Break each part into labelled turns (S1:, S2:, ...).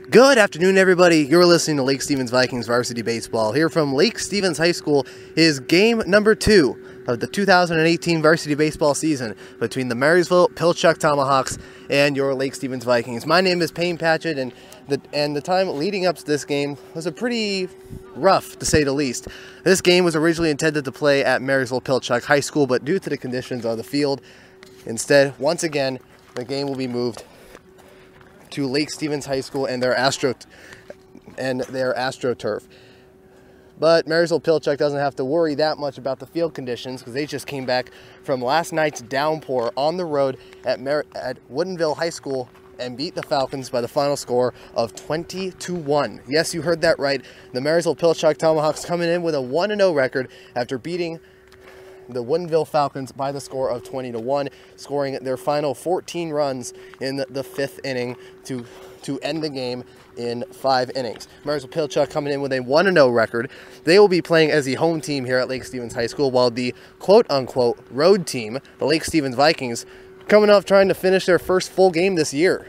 S1: Good afternoon, everybody. You're listening to Lake Stevens Vikings Varsity Baseball here from Lake Stevens High School. Is game number 2 of the 2018 varsity baseball season between the Marysville-Pilchuck Tomahawks and your Lake Stevens Vikings. My name is Payne Patchett, and the time leading up to this game was a pretty rough, to say the least. This game was originally intended to play at Marysville-Pilchuck High School, but due to the conditions of the field, instead, once again, the game will be moved to Lake Stevens High School and their AstroTurf. But Marysville-Pilchuck doesn't have to worry that much about the field conditions because they just came back from last night's downpour on the road at Woodinville High School and beat the Falcons by the final score of 20-1. Yes, you heard that right. The Marysville-Pilchuck Tomahawks coming in with a 1-0 record after beating the Woodinville Falcons by the score of 20-1, scoring their final 14 runs in the 5th inning to end the game in 5 innings. Marysville-Pilchuck coming in with a 1-0 record. They will be playing as the home team here at Lake Stevens High School, while the quote-unquote road team, the Lake Stevens Vikings, coming off trying to finish their first full game this year.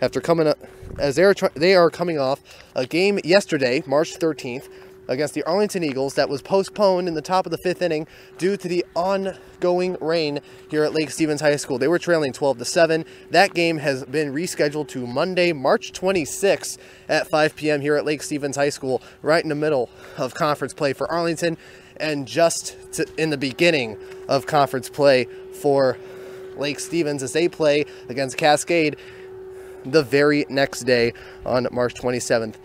S1: After coming up, as they are coming off a game yesterday, March 13th, against the Arlington Eagles that was postponed in the top of the 5th inning due to the ongoing rain here at Lake Stevens High School. They were trailing 12-7. That game has been rescheduled to Monday, March 26th at 5 p.m. here at Lake Stevens High School, right in the middle of conference play for Arlington and in the beginning of conference play for Lake Stevens as they play against Cascade the very next day on March 27th.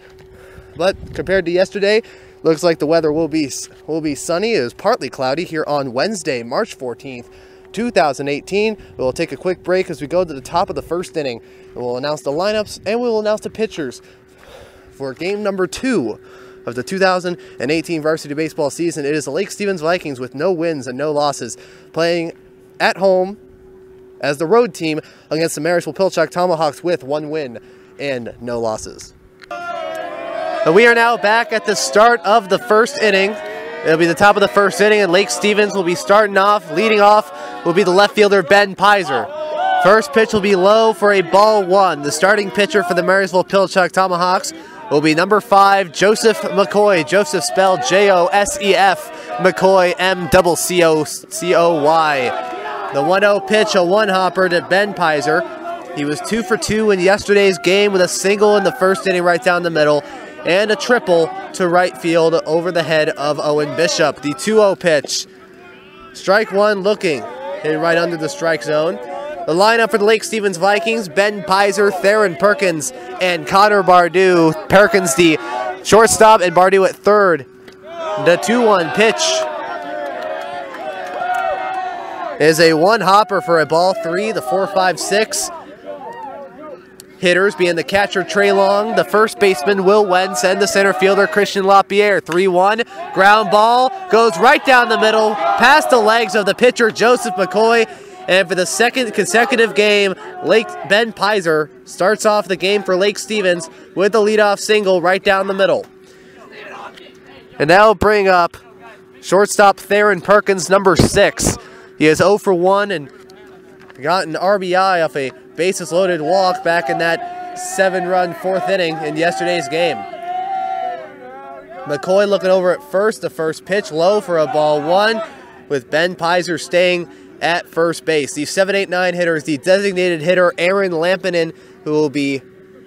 S1: But compared to yesterday, looks like the weather will be sunny. It is partly cloudy here on Wednesday, March 14th, 2018. We'll take a quick break as we go to the top of the 1st inning. We'll announce the lineups and we will announce the pitchers for game number 2 of the 2018 varsity baseball season. It is the Lake Stevens Vikings with no wins and no losses, playing at home as the road team against the Marysville-Pilchuck Tomahawks with 1 win and no losses. But we are now back at the start of the 1st inning. It'll be the top of the 1st inning, and Lake Stevens will be starting off. Leading off will be the left fielder, Ben Pizer. First pitch will be low for a ball 1. The starting pitcher for the Marysville-Pilchuck Tomahawks will be number 5, Joseph McCoy. Joseph spelled Joseph, McCoy, MCCOY. The 1-0 pitch, a one-hopper to Ben Pizer. He was 2 for 2 in yesterday's game with a single in the 1st inning right down the middle, and a triple to right field over the head of Owen Bishop. The 2-0 pitch. Strike 1 looking. Hit right under the strike zone. The lineup for the Lake Stevens Vikings: Ben Pizer, Theron Perkins, and Connor Bardew. Perkins the shortstop and Bardew at 3rd. The 2-1 pitch is a one-hopper for a ball 3. The 4-5-6 hitters being the catcher, Trey Long, the first baseman, Will Wentz, and the center fielder, Christian LaPierre. 3-1, ground ball, goes right down the middle, past the legs of the pitcher, Joseph McCoy, and for the 2nd consecutive game, Ben Pizer starts off the game for Lake Stevens with the leadoff single right down the middle. And now bring up shortstop Theron Perkins, number 6. He is 0 for 1 and got an RBI off a bases-loaded walk back in that 7-run 4th inning in yesterday's game. McCoy looking over at first. The first pitch low for a ball 1, with Ben Pizer staying at first base. The 7-8-9 hitter is the designated hitter, Aaron Lampinen, who will be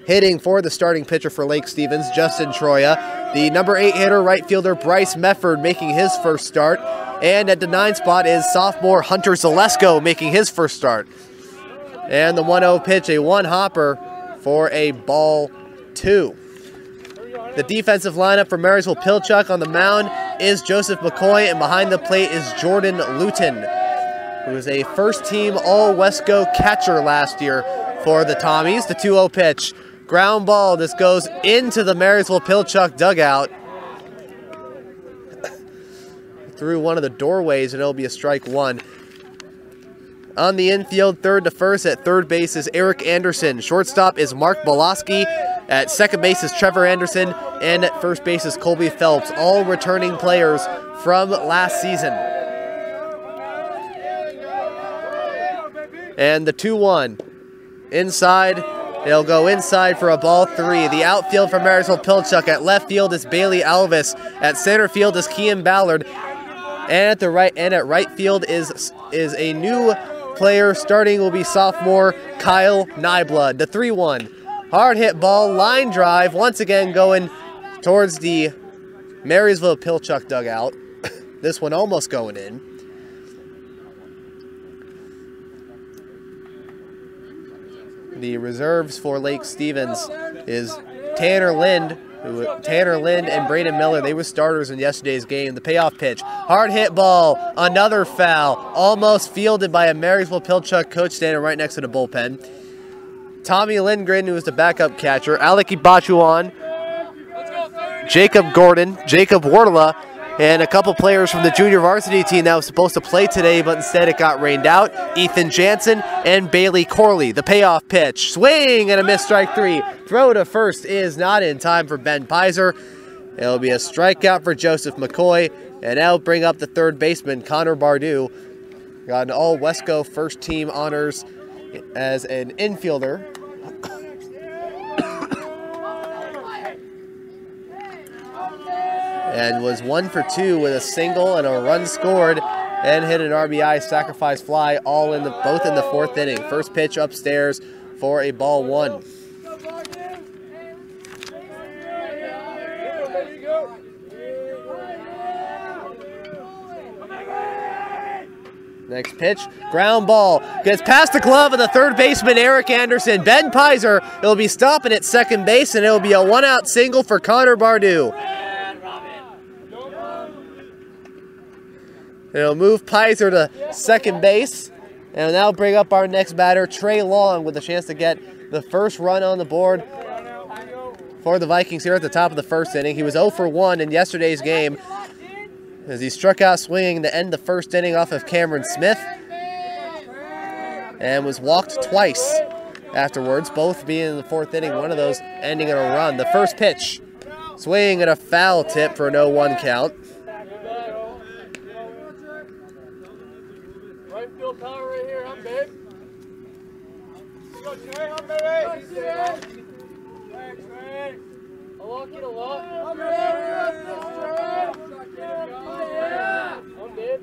S1: hitting for the starting pitcher for Lake Stevens, Justin Troya. The number 8 hitter, right fielder, Bryce Mefford, making his first start. And at the 9 spot is sophomore Hunter Zalesko making his first start. And the 1-0 pitch, a one-hopper for a ball 2. The defensive lineup for Marysville-Pilchuck: on the mound is Joseph McCoy, and behind the plate is Jordan Luton, who was a first-team All-Wesco catcher last year for the Tommies. The 2-0 pitch, ground ball. This goes into the Marysville-Pilchuck dugout through one of the doorways, and it'll be a strike 1. On the infield, 3rd to 1st, at 3rd base is Eric Anderson. Shortstop is Mark Boloski. At 2nd base is Trevor Anderson. And at 1st base is Colby Phelps, all returning players from last season. And the 2-1. Inside It'll go inside for a ball 3. The outfield for Marysville-Pilchuck. At left field is Bailey Alvis. At center field is Kean Ballard. And at right field is a new player starting will be sophomore Kyle Nyblood. The 3-1. Hard hit ball, line drive, once again going towards the Marysville-Pilchuck dugout. This one almost going in. The reserves for Lake Stevens is Tanner Lind and Braden Miller. They were starters in yesterday's game. The payoff pitch. Hard hit ball. Another foul. Almost fielded by a Marysville-Pilchuck coach standing right next to the bullpen. Tommy Lindgren, who is the backup catcher. Alec Ibachuan. Jacob Gordon. Jacob Wardla. And a couple players from the junior varsity team that was supposed to play today, but instead it got rained out. Ethan Jansen and Bailey Corley. The payoff pitch. Swing and a missed strike 3. Throw to first is not in time for Ben Pizer. It'll be a strikeout for Joseph McCoy. And that'll bring up the third baseman, Connor Bardu. Got an all-Wesco first team honors as an infielder. And was 1 for 2 with a single and a run scored and hit an RBI sacrifice fly both in the 4th inning. First pitch upstairs for a ball 1. Next pitch, ground ball, gets past the glove of the third baseman Eric Anderson. Ben Pizer, it'll be stopping at second base and it'll be a 1-out single for Connor Bardu. It'll move Pizer to second base. And now bring up our next batter, Trey Long, with a chance to get the first run on the board for the Vikings here at the top of the 1st inning. He was 0 for 1 in yesterday's game as he struck out swinging to end the 1st inning off of Cameron Smith and was walked twice afterwards, both being in the 4th inning, one of those ending in a run. The first pitch, swing and a foul tip for a 0-1 count.
S2: Right field power right here, I'm big. Go, Trey, I'm baby. Thanks, Trey. I like it a lot. I'm big.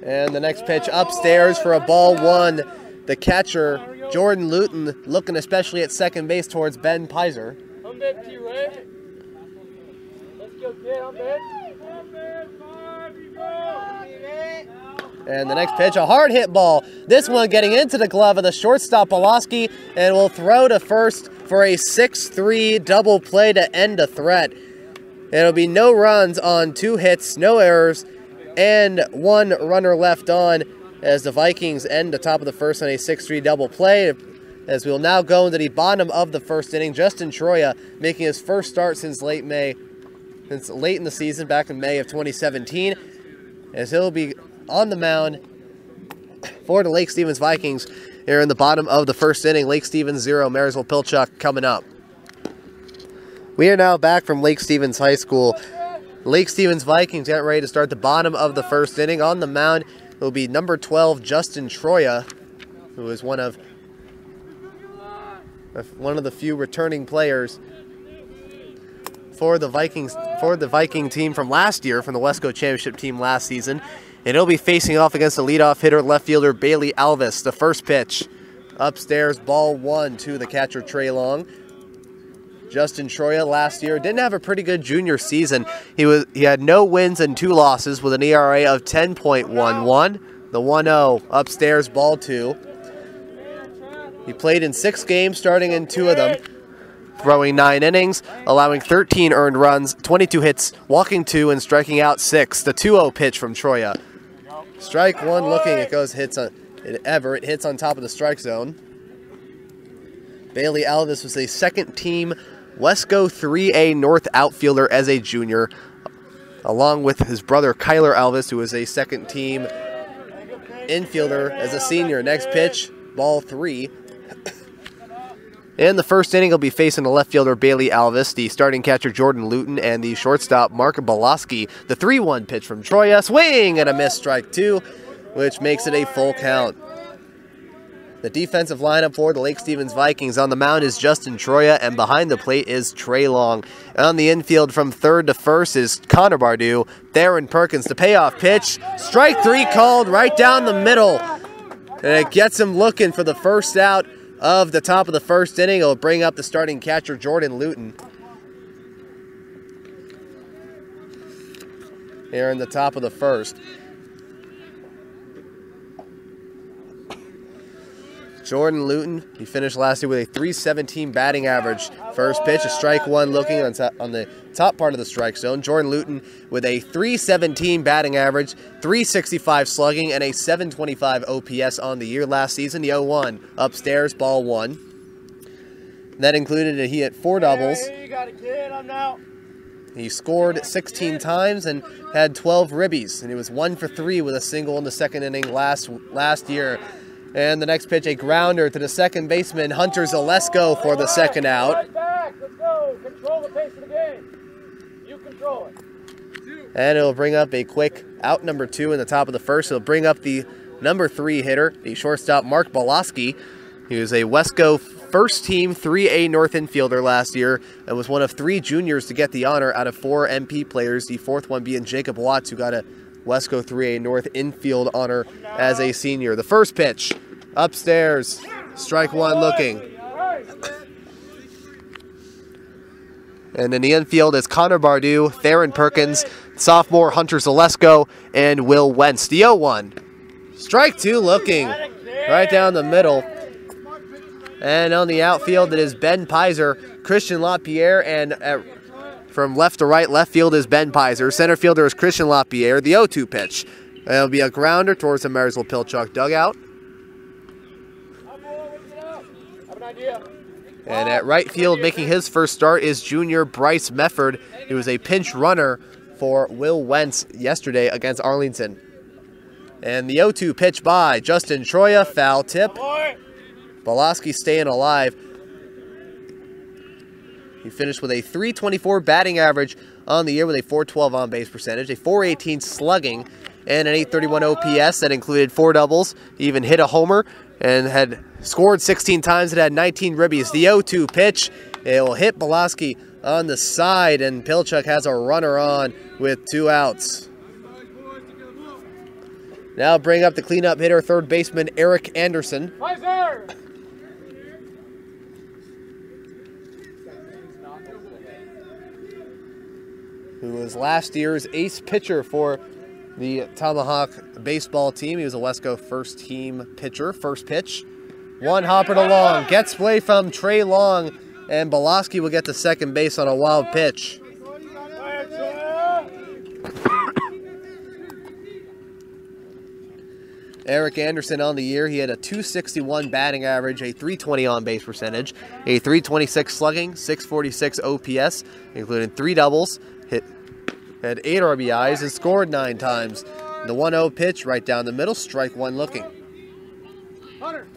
S1: And the next pitch upstairs for a ball 1. The catcher, Jordan Luton, looking especially at second base towards Ben Pizer.
S2: I'm big to you, Ray. Let's go, kid, I'm big.
S1: And the next pitch, a hard hit ball. This one getting into the glove of the shortstop, Pulaski, and will throw to first for a 6-3 double play to end a threat. It'll be no runs on 2 hits, no errors, and 1 runner left on as the Vikings end the top of the 1st on a 6-3 double play. As we'll now go into the bottom of the 1st inning, Justin Troya making his first start since late in the season, back in May of 2017, as he'll be on the mound for the Lake Stevens Vikings here in the bottom of the 1st inning. Lake Stevens 0, Marysville-Pilchuck coming up. We are now back from Lake Stevens High School. Lake Stevens Vikings getting ready to start the bottom of the 1st inning. On the mound will be number 12, Justin Troya, who is one of the few returning players for the Viking team from last year, from the Wesco Championship team last season. And he'll be facing off against the leadoff hitter, left fielder Bailey Alvis. The first pitch, upstairs, ball 1 to the catcher, Trey Long. Justin Troya last year didn't have a pretty good junior season. He had no wins and 2 losses with an ERA of 10.11. The 1-0, upstairs, ball 2. He played in 6 games, starting in 2 of them, throwing 9 innings, allowing 13 earned runs, 22 hits, walking 2, and striking out 6. The 2-0 pitch from Troya. Strike 1 looking, it hits on top of the strike zone. Bailey Alvis was a second-team Wesco 3A North outfielder as a junior, along with his brother Kyler Alvis, who was a second-team infielder as a senior. Next pitch, ball 3. In the 1st inning, he'll be facing the left fielder Bailey Alvis, the starting catcher Jordan Luton, and the shortstop Mark Balaski. The 3-1 pitch from Troya, swing and a miss, strike 2, which makes it a full count. The defensive lineup for the Lake Stevens Vikings: on the mound is Justin Troya, and behind the plate is Trey Long. On the infield from third to first is Connor Bardew. Theron Perkins, the payoff pitch. Strike 3 called right down the middle. And it gets him looking for the first out of the top of the first inning. It'll bring up the starting catcher, Jordan Luton. Here in the top of the first. Jordan Luton, he finished last year with a .317 batting average. First pitch, a strike 1 looking on the top part of the strike zone. Jordan Luton with a .317 batting average, .365 slugging, and a .725 OPS on the year last season. The 0-1 upstairs, ball 1. That included he hit 4 doubles.
S2: Hey, you got a kid, I'm out.
S1: He scored 16 times and had 12 ribbies, and he was 1 for 3 with a single in the second inning last year. And the next pitch, a grounder to the second baseman, Hunter Zalesko, for the second out.
S2: Right back. Let's go. Control the pace of the game. You control it.
S1: And it'll bring up a quick out number 2 in the top of the first. It'll bring up the number 3 hitter, the shortstop, Mark Boloski. He was a Wesco first-team 3A North infielder last year and was one of 3 juniors to get the honor out of 4 MP players, the 4th one being Jacob Watts, who got a Wesco 3A North infield honor as a senior. The first pitch, upstairs, strike 1 looking. And in the infield is Connor Bardew, Theron Perkins, sophomore Hunter Zalesko, and Will Wentz. The 0-1. Strike 2 looking right down the middle. And on the outfield, it is Ben Pizer, Christian LaPierre, and from left to right, left field is Ben Pizer. Center fielder is Christian LaPierre. The 0-2 pitch. It'll be a grounder towards the Marysville-Pilchuck dugout. And at right field, making his first start, is junior Bryce Mefford. He was a pinch runner for Will Wentz yesterday against Arlington. And the 0-2 pitch by Justin Troya, foul tip. Boloski staying alive. He finished with a .324 batting average on the year with a .412 on-base percentage, a .418 slugging, and an .831 OPS that included 4 doubles. He even hit a homer and had scored 16 times. It had 19 ribbies. The 0-2 pitch, it will hit Boloski on the side, and Pilchuck has a runner on with 2 outs. Now bring up the cleanup hitter, third baseman Eric Anderson. Who was last year's ace pitcher for the Tomahawk baseball team. He was a Wesco first-team pitcher. First pitch, 1 hopper to Long. Gets play from Trey Long, and Boloski will get to second base on a wild pitch. Eric Anderson on the year, he had a .261 batting average, a .320 on-base percentage, a .326 slugging, .646 OPS, including 3 doubles, had 8 RBIs, and scored 9 times. The 1-0 pitch right down the middle, strike 1 looking.
S2: Hunter,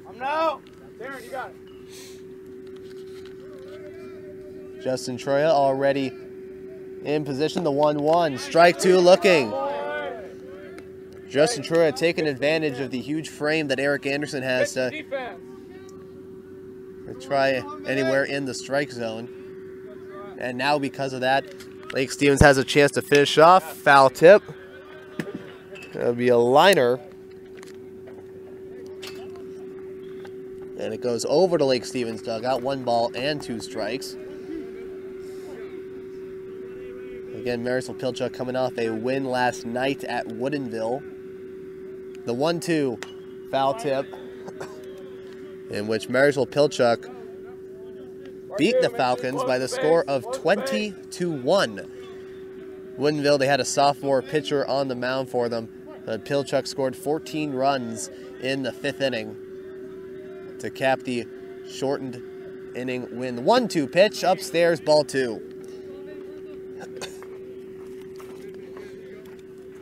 S2: I'm now. Darren, you got it.
S1: Justin Troya already in position, the 1-1, strike 2 looking. Justin Troya taking advantage of the huge frame that Eric Anderson has to try anywhere in the strike zone. And now because of that, Lake Stevens has a chance to finish off. Foul tip. That'll be a liner. And it goes over to Lake Stevens dugout. 1 ball and 2 strikes. Again, Marysville-Pilchuck coming off a win last night at Woodinville. The 1-2 foul tip, in which Marysville-Pilchuck beat the Falcons by the score of 20-1. Woodinville, they had a sophomore pitcher on the mound for them. Pilchuck scored 14 runs in the 5th inning to cap the shortened inning win. The 1-2 pitch, upstairs, ball 2.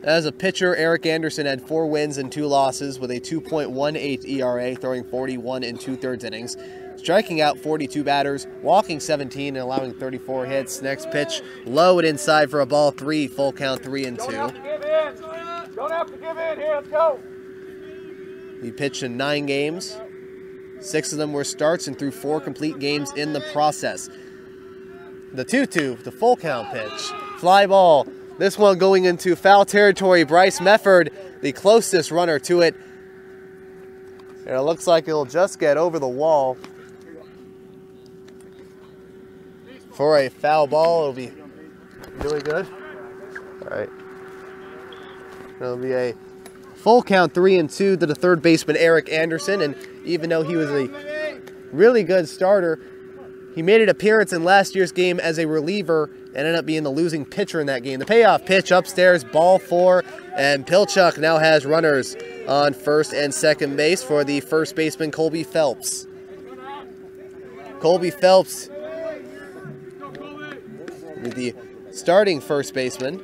S1: As a pitcher, Eric Anderson had 4 wins and 2 losses with a 2.18 ERA, throwing 41 2/3 innings, striking out 42 batters, walking 17, and allowing 34 hits. Next pitch, low and inside for a ball 3, full count 3-2.
S2: Don't have to give in. Don't have to give in. Here, let's go.
S1: He pitched in 9 games, 6 of them were starts and threw 4 complete games in the process. The 2-2, the full count pitch. Fly ball. This one going into foul territory. Bryce Mefford, the closest runner to it. And it looks like it'll just get over the wall. For a foul ball, it'll be really good. All right. It'll be a full count 3-2 to the third baseman, Eric Anderson. And even though he was a really good starter, he made an appearance in last year's game as a reliever and ended up being the losing pitcher in that game. The payoff pitch upstairs, ball 4, and Pilchuck now has runners on first and second base for the first baseman, Colby Phelps. Colby Phelps, the starting first baseman.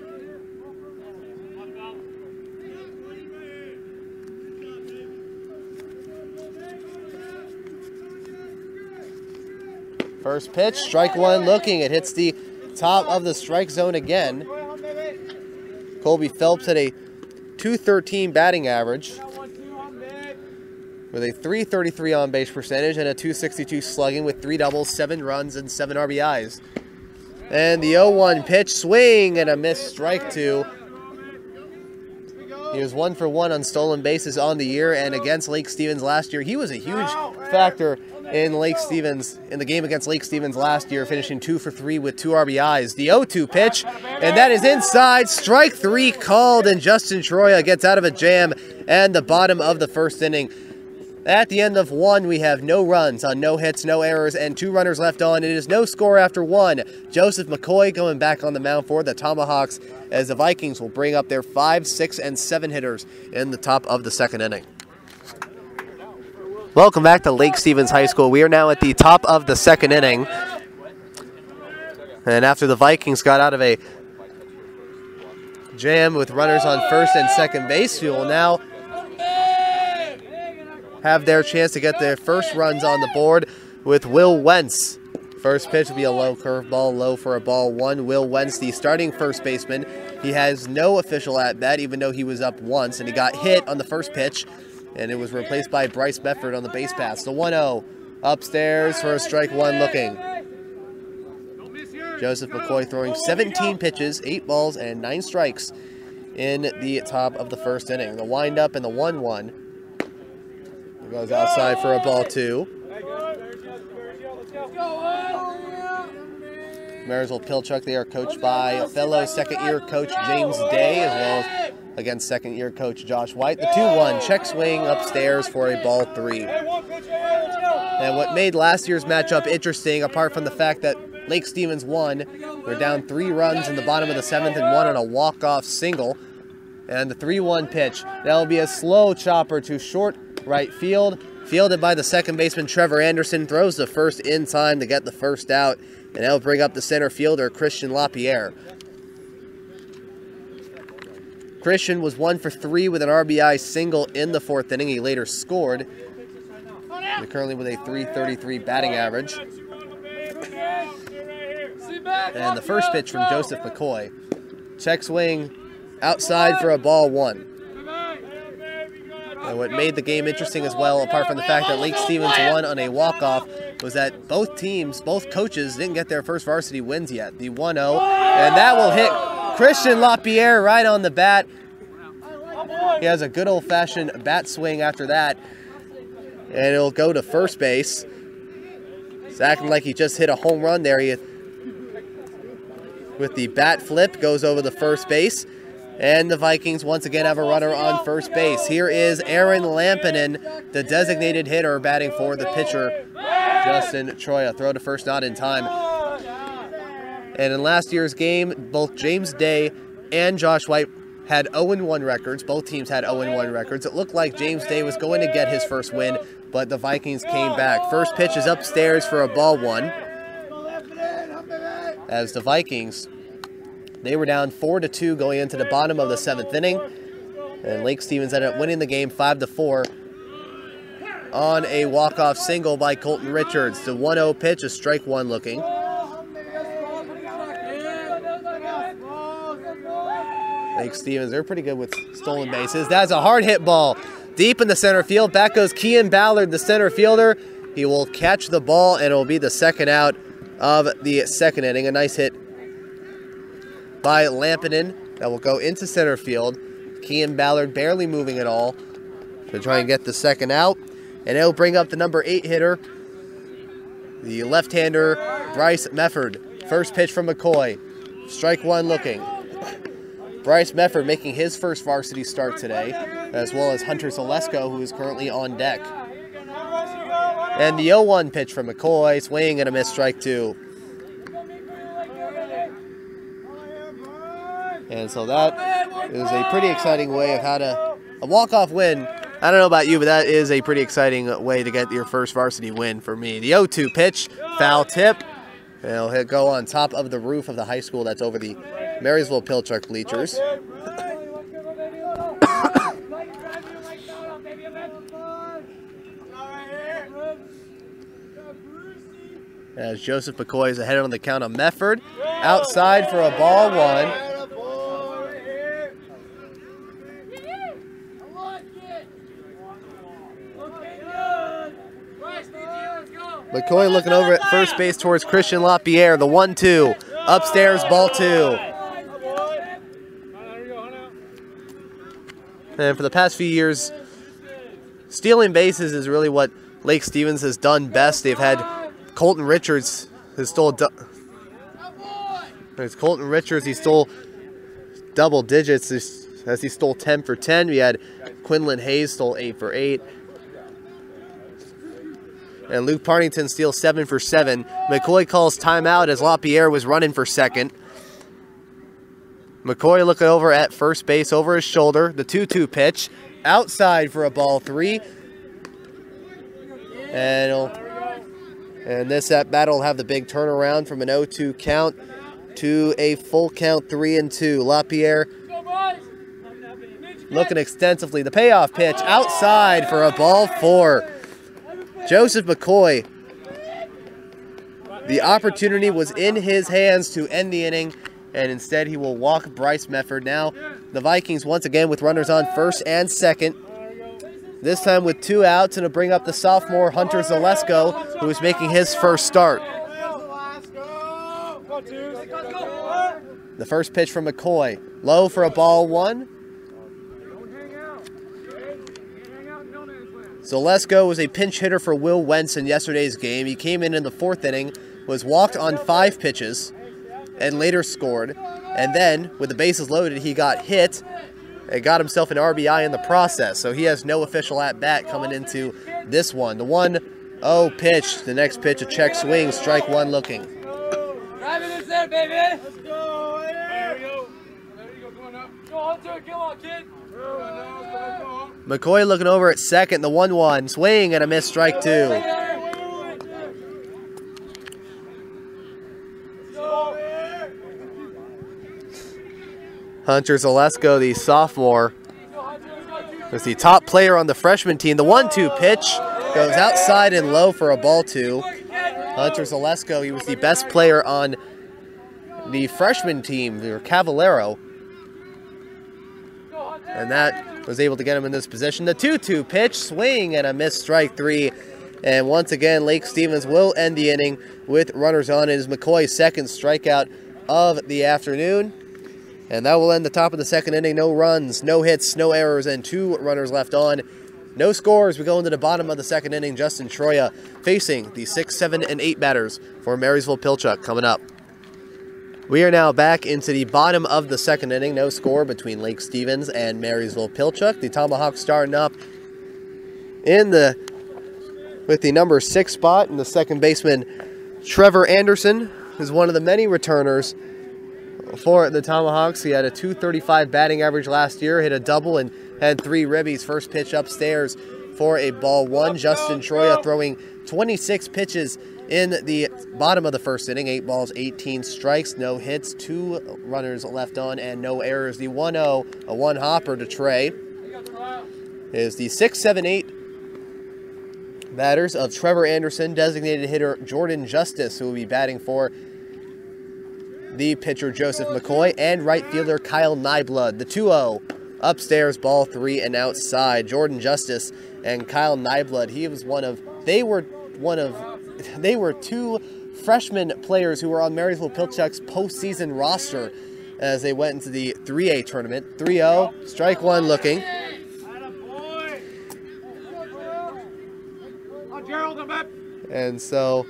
S1: First pitch, strike 1 looking. It hits the top of the strike zone again. Colby Phelps had a .213 batting average with a .333 on-base percentage and a .262 slugging with 3 doubles, 7 runs, and 7 RBIs. And the 0-1 pitch, swing and a missed strike 2. He was 1 for 1 on stolen bases on the year, and against Lake Stevens last year, he was a huge factor in the game against Lake Stevens last year, finishing 2 for 3 with 2 RBIs. The 0-2 pitch, and that is inside. Strike 3 called, and Justin Troya gets out of a jam and the bottom of the first inning. At the end of 1, we have no runs on no hits, no errors, and 2 runners left on. It is no score after 1. Joseph McCoy going back on the mound for the Tomahawks as the Vikings will bring up their 5, 6, and 7 hitters in the top of the second inning. Welcome back to Lake Stevens High School. We are now at the top of the second inning. And after the Vikings got out of a jam with runners on first and second base, we will now have their chance to get their first runs on the board with Will Wentz. First pitch will be a low curveball, low for a ball 1. Will Wentz, the starting first baseman. He has no official at-bat, even though he was up once, and he got hit on the first pitch, and it was replaced by Bryce Mefford on the base pass. The 1-0 upstairs for a strike 1 looking. Joseph McCoy throwing 17 pitches, 8 balls, and 9 strikes in the top of the first inning. The windup and the 1-1. It goes outside for a ball 2. Marysville-Pilchuck, they are coached by fellow second-year coach James Day, as well as against second-year coach Josh White. The 2-1 check swing upstairs for a ball 3. And what made last year's matchup interesting, apart from the fact that Lake Stevens won, they're down 3 runs in the bottom of the 7th and 1 on a walk-off single. And the 3-1 pitch, that'll be a slow chopper to short right field. Fielded by the second baseman Trevor Anderson, throws the first in time to get the first out. And that'll bring up the center fielder Christian LaPierre. Christian was 1 for 3 with an RBI single in the 4th inning. He later scored. He's currently with a .333 batting average. And the first pitch from Joseph McCoy. Check swing outside for a ball 1. And what made the game interesting as well, apart from the fact that Lake Stevens won on a walk-off, was that both teams, both coaches, didn't get their first varsity wins yet. The 1-0, and that will hit Christian LaPierre right on the bat. He has a good old-fashioned bat swing after that, and it'll go to first base. It's acting like he just hit a home run there. He, with the bat flip, goes over the first base. And the Vikings once again have a runner on first base. Here is Aaron Lampinen, the designated hitter, batting for the pitcher, Justin Troya. Throw to first, not in time. And in last year's game, both James Day and Josh White had 0-1 records. Both teams had 0-1 records. It looked like James Day was going to get his first win, but the Vikings came back. First pitch is upstairs for a ball 1. As the Vikings, they were down 4-2 going into the bottom of the 7th inning. And Lake Stevens ended up winning the game 5-4 on a walk-off single by Colton Richards. The 1-0 pitch, a strike 1 looking. Lake Stevens, they're pretty good with stolen bases. That's a hard hit ball Deep in the center field. Back goes Kean Ballard, the center fielder. He will catch the ball, and it will be the second out of the second inning. A nice hit by Lampinen that will go into center field. Kean Ballard barely moving at all to try and get the second out. And it'll bring up the number 8 hitter, the left-hander, Bryce Mefford. First pitch from McCoy. Strike one looking. Bryce Mefford making his first varsity start today, as well as Hunter Zalesko, who is currently on deck. And the 0-1 pitch from McCoy, swing and a miss, strike two. And so that is a pretty exciting way of how to, a walk-off win. I don't know about you, but that is a pretty exciting way to get your first varsity win for me. The 0-2 pitch, foul tip. It'll go on top of the roof of the high school that's over the Marysville-Pilchuck bleachers. As Joseph McCoy is ahead on the count of Mefford. Outside for a ball one. McCoy looking over at first base towards Christian LaPierre. The 1-2. Upstairs, ball two. And for the past few years, stealing bases is really what Lake Stevens has done best. They've had Colton Richards, who stole Colton Richards, he stole double digits as he stole 10 for 10. We had Quinlan Hayes stole 8 for 8. And Luke Partington steals 7 for 7. McCoy calls timeout as LaPierre was running for second. McCoy looking over at first base over his shoulder. The 2-2 pitch. Outside for a ball 3. And this at bat will have the big turnaround from an 0-2 count to a full count 3-2. LaPierre looking extensively. The payoff pitch outside for a ball 4. Joseph McCoy, the opportunity was in his hands to end the inning, and instead he will walk Bryce Mefford. Now the Vikings once again with runners on first and second. This time with 2 outs, and to bring up the sophomore Hunter Zalesko, who is making his first start. The first pitch from McCoy. Low for a ball 1. Zalesko was a pinch hitter for Will Wentz in yesterday's game. He came in the 4th inning, was walked on 5 pitches, and later scored. And then, with the bases loaded, he got hit and got himself an RBI in the process. So he has no official at-bat coming into this one. The 1-0 pitch, the next pitch, a check swing, strike one looking.
S2: Drive it in there, baby. Let's go. There we go. There you go. Going up. Go, Hunter. Come on, kid.
S1: McCoy looking over at second, the 1-1. Swing and a miss, strike two. Hunter Zalesko, the sophomore, is the top player on the freshman team. The 1-2 pitch goes outside and low for a ball 2. Hunter Zalesko, he was the best player on the freshman team, or Cavallero. And that was able to get him in this position. The 2-2 pitch, swing and a miss, strike 3. And once again, Lake Stevens will end the inning with runners on. It is McCoy's second strikeout of the afternoon. And that will end the top of the second inning. No runs, no hits, no errors, and 2 runners left on. No scores. We go into the bottom of the second inning. Justin Troya facing the 6, 7, and 8 batters for Marysville-Pilchuck coming up. We are now back into the bottom of the second inning. No score between Lake Stevens and Marysville-Pilchuck. The Tomahawks starting up with the number 6 spot. And the second baseman, Trevor Anderson, is one of the many returners for the Tomahawks. He had a .235 batting average last year, hit a double, and had 3 ribbies. First pitch upstairs for a ball 1. Justin Troya throwing 26 pitches in the bottom of the first inning. 8 balls, 18 strikes, no hits, 2 runners left on, and no errors. The 1-0, a 1-hopper to Trey, is the 6, 7, 8 batters of Trevor Anderson, designated hitter Jordan Justice, who will be batting for the pitcher Joseph McCoy, and right fielder Kyle Nyblood. The 2-0 upstairs, ball 3 and outside. Jordan Justice and Kyle Nyblood. They were two freshman players who were on Marysville-Pilchuck's postseason roster as they went into the 3A tournament. 3-0, strike one looking. And so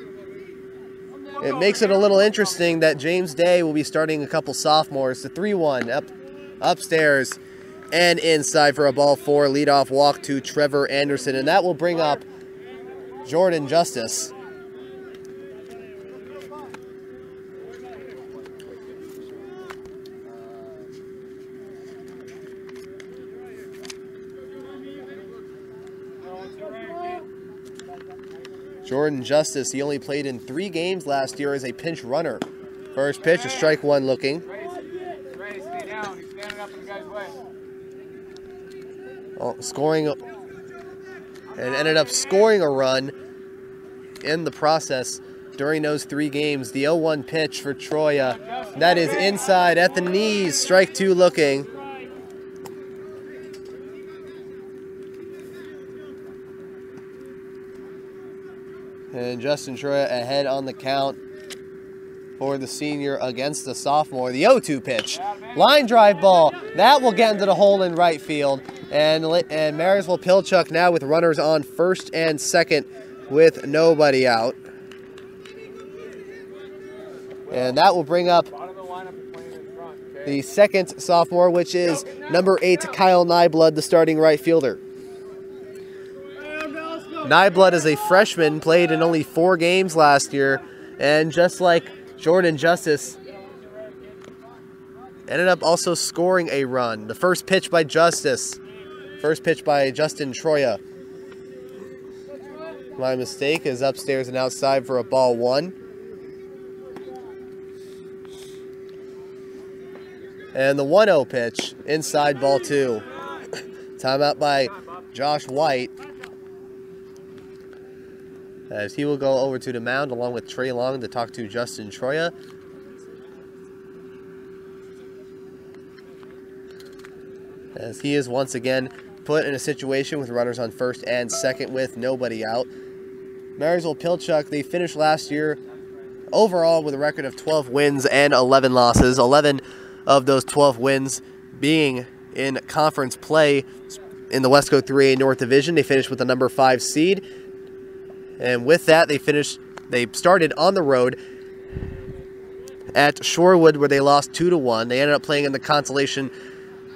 S1: it makes it a little interesting that James Day will be starting a couple sophomores. The 3-1 upstairs and inside for a ball 4. Leadoff walk to Trevor Anderson, and that will bring up Jordan Justice. Jordan Justice, he only played in 3 games last year as a pinch runner. First pitch, a strike one looking.
S2: Stay down. He's standing up in the guy's way.
S1: Scoring, and ended up scoring a run in the process during those 3 games. The 0-1 pitch for Troya. That is inside at the knees. Strike 2 looking. And Justin Troya ahead on the count for the senior against the sophomore. The 0-2 pitch. Line drive ball. That will get into the hole in right field. And Marysville-Pilchuck now with runners on first and second with nobody out. And that will bring up the second sophomore, which is number 8, Kyle Nyblood, the starting right fielder. Nyblood is a freshman, played in only 4 games last year, and just like Jordan Justice, ended up also scoring a run. The first pitch by Justice. First pitch by Justin Troya. My mistake is upstairs and outside for a ball 1. And the 1-0 pitch, inside ball 2. Timeout by Josh White, as he will go over to the mound along with Trey Long to talk to Justin Troya. As he is once again put in a situation with runners on first and second with nobody out. Marysville-Pilchuck, they finished last year overall with a record of 12 wins and 11 losses. 11 of those 12 wins being in conference play in the Westco 3A North Division. They finished with the number 5 seed. And with that, they started on the road at Shorewood, where they lost 2-1. They ended up playing in the consolation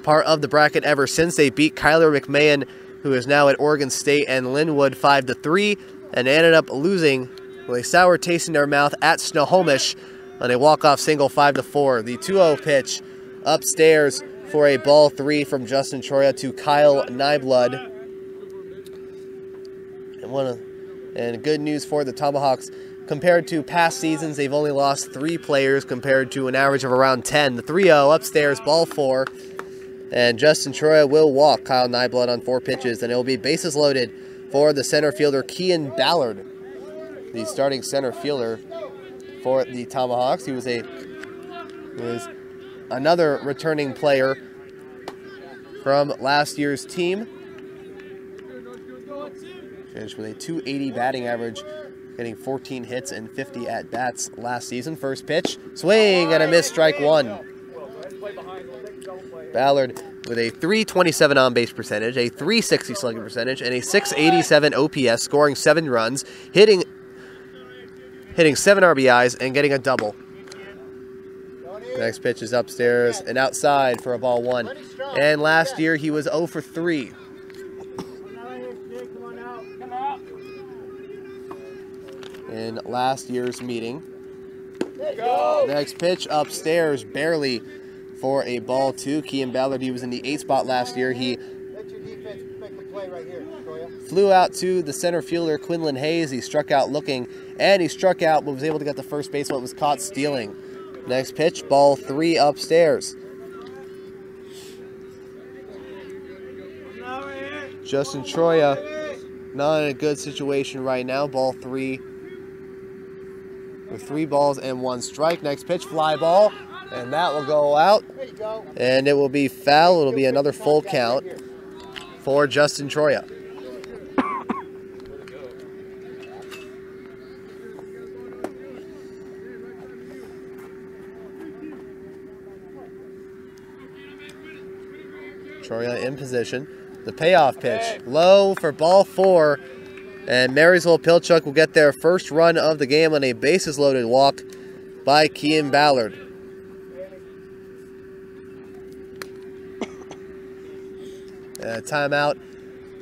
S1: part of the bracket ever since. They beat Kyler McMahon, who is now at Oregon State, and Linwood 5-3, and they ended up losing with a sour taste in their mouth at Snohomish on a walk-off single 5-4. The 2-0 pitch upstairs for a ball 3 from Justin Troya to Kyle Nyblood. And good news for the Tomahawks. Compared to past seasons, they've only lost 3 players compared to an average of around 10. The 3-0 upstairs, ball 4. And Justin Troya will walk Kyle Nyblood on 4 pitches. And it will be bases loaded for the center fielder, Kean Ballard, the starting center fielder for the Tomahawks. He was another returning player from last year's team. Finished with a .280 batting average, getting 14 hits and 50 at-bats last season. First pitch, swing and a miss, strike 1. Ballard with a .327 on-base percentage, a .360 slugging percentage, and a .687 OPS, scoring 7 runs, hitting 7 RBIs, and getting a double. Next pitch is upstairs and outside for a ball 1. And last year he was 0 for 3. In last year's meeting. Next pitch upstairs, barely for a ball 2. Kean Ballard, he was in the 8th spot last year. He flew out to the center fielder, Quinlan Hayes. He struck out looking, and he struck out but was able to get the first base, but was caught stealing. Next pitch, ball 3 upstairs. Justin Troya, not in a good situation right now. Ball 3 with 3 balls and 1 strike. Next pitch, fly ball. And that will go out. And it will be foul. It'll be another full count for Justin Troya. Troya in position. The payoff pitch. Low for ball 4. And Marysville-Pilchuck will get their first run of the game on a bases-loaded walk by Kean Ballard. Timeout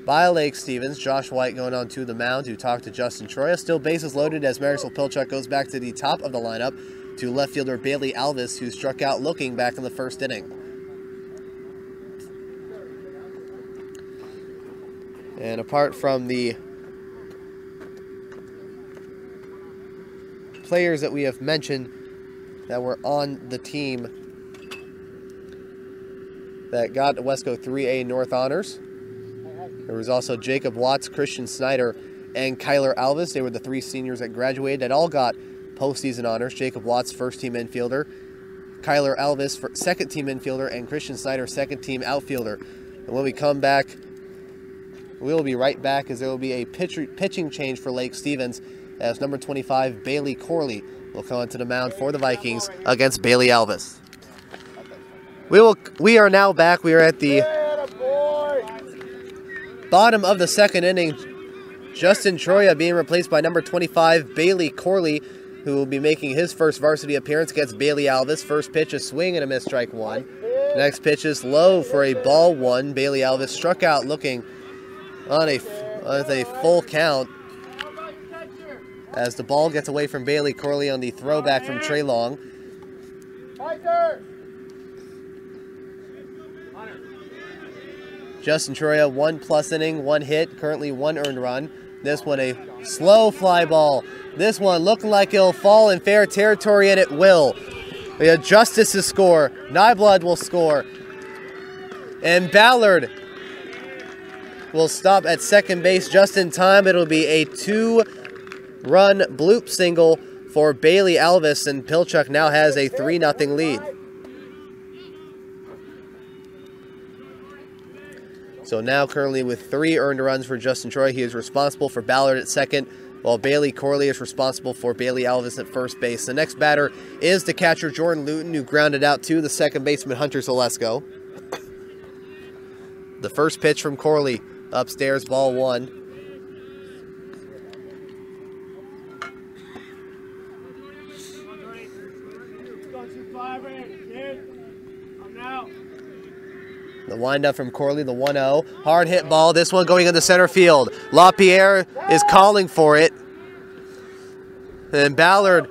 S1: by Lake Stevens. Josh White going on to the mound to talk to Justin Troya. Still bases loaded as Marysville-Pilchuck goes back to the top of the lineup to left fielder Bailey Alvis, who struck out looking back in the first inning. And apart from the players that we have mentioned that were on the team that got Wesco 3A North honors, there was also Jacob Watts, Christian Snyder, and Kyler Alvis. They were the 3 seniors that graduated that all got postseason honors. Jacob Watts, first-team infielder. Kyler Alvis, second-team infielder. And Christian Snyder, second-team outfielder. And when we come back, we will be right back as there will be a pitching change for Lake Stevens as number 25, Bailey Corley, will come onto the mound for the Vikings against Bailey Alvis. We are now back. We are at the bottom of the second inning. Justin Troya being replaced by number 25, Bailey Corley, who will be making his first varsity appearance against Bailey Alvis. First pitch, a swing and a miss, strike 1. Next pitch is low for a ball 1. Bailey Alvis struck out looking on a full count as the ball gets away from Bailey Corley on the throwback from Trey Long. Justin Troya, 1+ inning, 1 hit, currently 1 earned run. This one a slow fly ball. This one looking like it'll fall in fair territory, and it will. We have Justice to score. Nyblood will score. And Ballard will stop at second base just in time. It'll be a 2-run bloop single for Bailey Alvis, and Pilchuck now has a 3-0 lead. So now currently with 3 earned runs for Justin Troy, he is responsible for Ballard at second, while Bailey Corley is responsible for Bailey Alvis at first base. The next batter is the catcher Jordan Luton, who grounded out to the second baseman Hunter Zalesko. The first pitch from Corley, upstairs, ball 1. The windup from Corley, the 1-0. Hard hit ball. This one going into center field. LaPierre is calling for it. And Ballard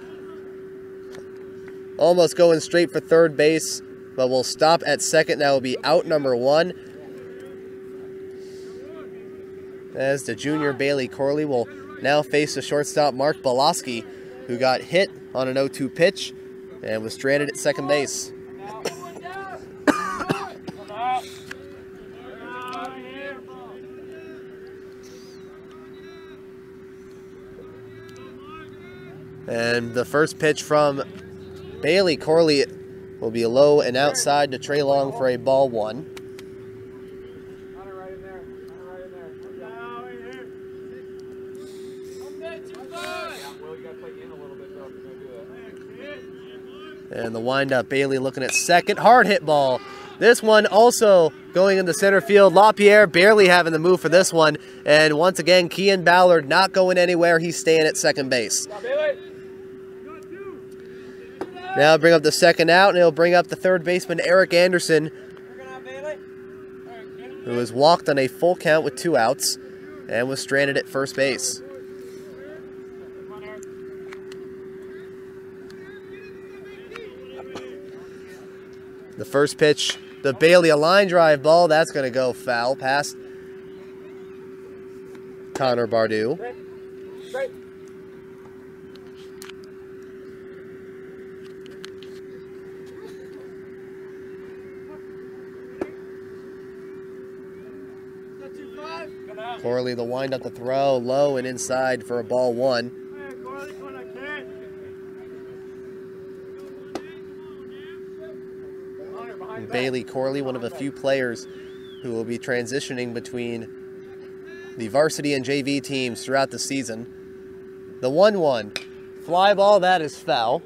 S1: almost going straight for third base, but will stop at second. That will be out number 1. As the junior Bailey Corley will now face the shortstop Mark Boloski, who got hit on an 0-2 pitch and was stranded at second base. And the first pitch from Bailey Corley will be low and outside to Trey Long for a ball 1. And the windup, Bailey looking at second. Hard hit ball. This one also going into center field. LaPierre barely having the move for this one. And once again, Kean Ballard not going anywhere. He's staying at second base. Now bring up the second out, and he'll bring up the third baseman, Eric Anderson, who was walked on a full count with 2 outs and was stranded at first base. The first pitch, the Bailey, a line drive ball. That's going to go foul past Connor Bardou. Corley, the wind up the throw, low and inside for a ball 1. Bailey Corley, one of a few players who will be transitioning between the varsity and JV teams throughout the season. The 1-1. Fly ball, that is foul.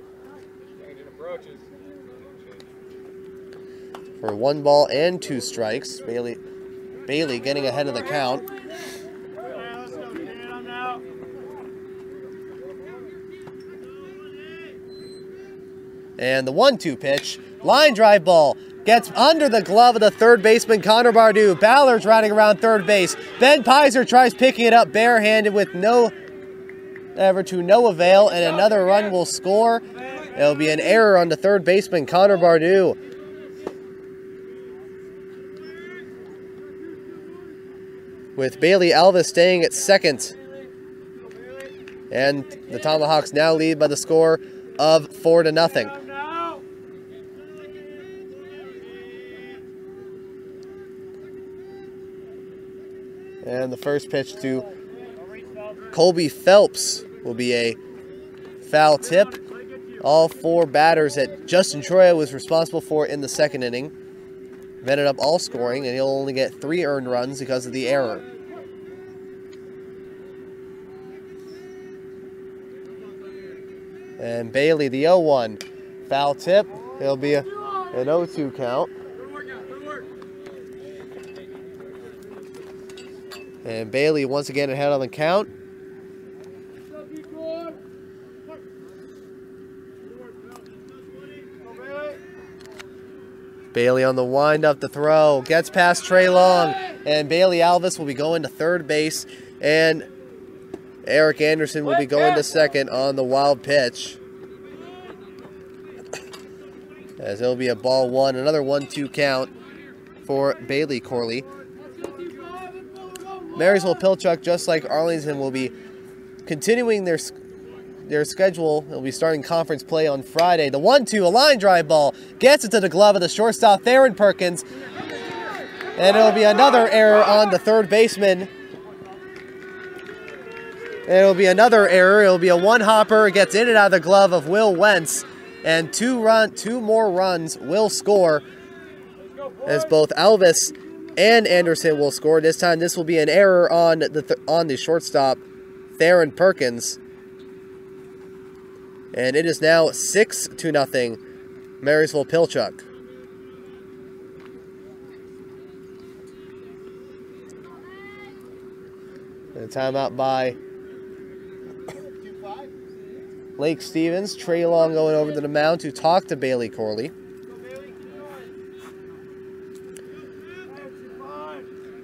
S1: For 1 ball and 2 strikes. Bailey getting ahead of the count. And the 1-2 pitch. Line drive ball. Gets under the glove of the third baseman, Connor Bardou. Ballard's riding around third base. Ben Pizer tries picking it up barehanded with no avail, and another run will score. It'll be an error on the third baseman, Connor Bardou. With Bailey Alvis staying at second. And the Tomahawks now lead by the score of 4-0. And the first pitch to Colby Phelps will be a foul tip. All 4 batters that Justin Troya was responsible for in the second inning ended up all scoring, and he'll only get 3 earned runs because of the error. And Bailey, the 0-1. Foul tip. It'll be an 0-2 count. And Bailey once again ahead on the count. Bailey on the wind-up, the throw. Gets past Trey Long. And Bailey Alvis will be going to third base. And Eric Anderson will be going to second on the wild pitch. As it'll be a ball 1. Another 1-2 count for Bailey Corley. Marysville-Pilchuck, just like Arlington, will be continuing their schedule. They'll be starting conference play on Friday. The 1-2, a line drive ball, gets it to the glove of the shortstop, Theron Perkins. And it'll be another error on the third baseman. And it'll be another error. It'll be a one-hopper. It gets in and out of the glove of Will Wentz. And 2 more runs will score as both Alvis and Anderson will score. This time this will be an error on the shortstop, Theron Perkins. And it is now 6-0, Marysville-Pilchuck. And a timeout by Lake Stevens. Trey Long going over to the mound to talk to Bailey Corley.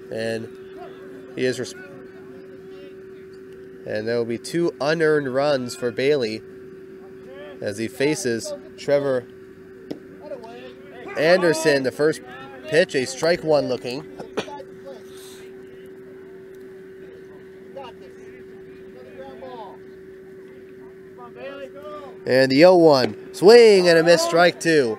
S1: And there will be 2 unearned runs for Bailey as he faces Trevor Anderson. The first pitch, a strike 1 looking. And the 0-1, swing and a miss, strike 2.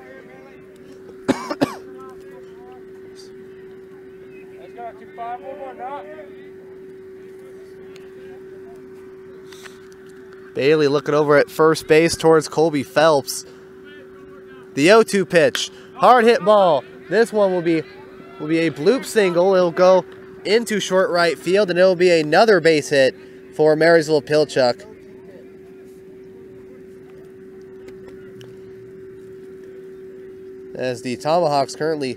S1: Bailey looking over at first base towards Colby Phelps. The 0-2 pitch, hard hit ball. This one will be a bloop single. It'll go into short right field, and it'll be another base hit for Marysville-Pilchuck. As the Tomahawks currently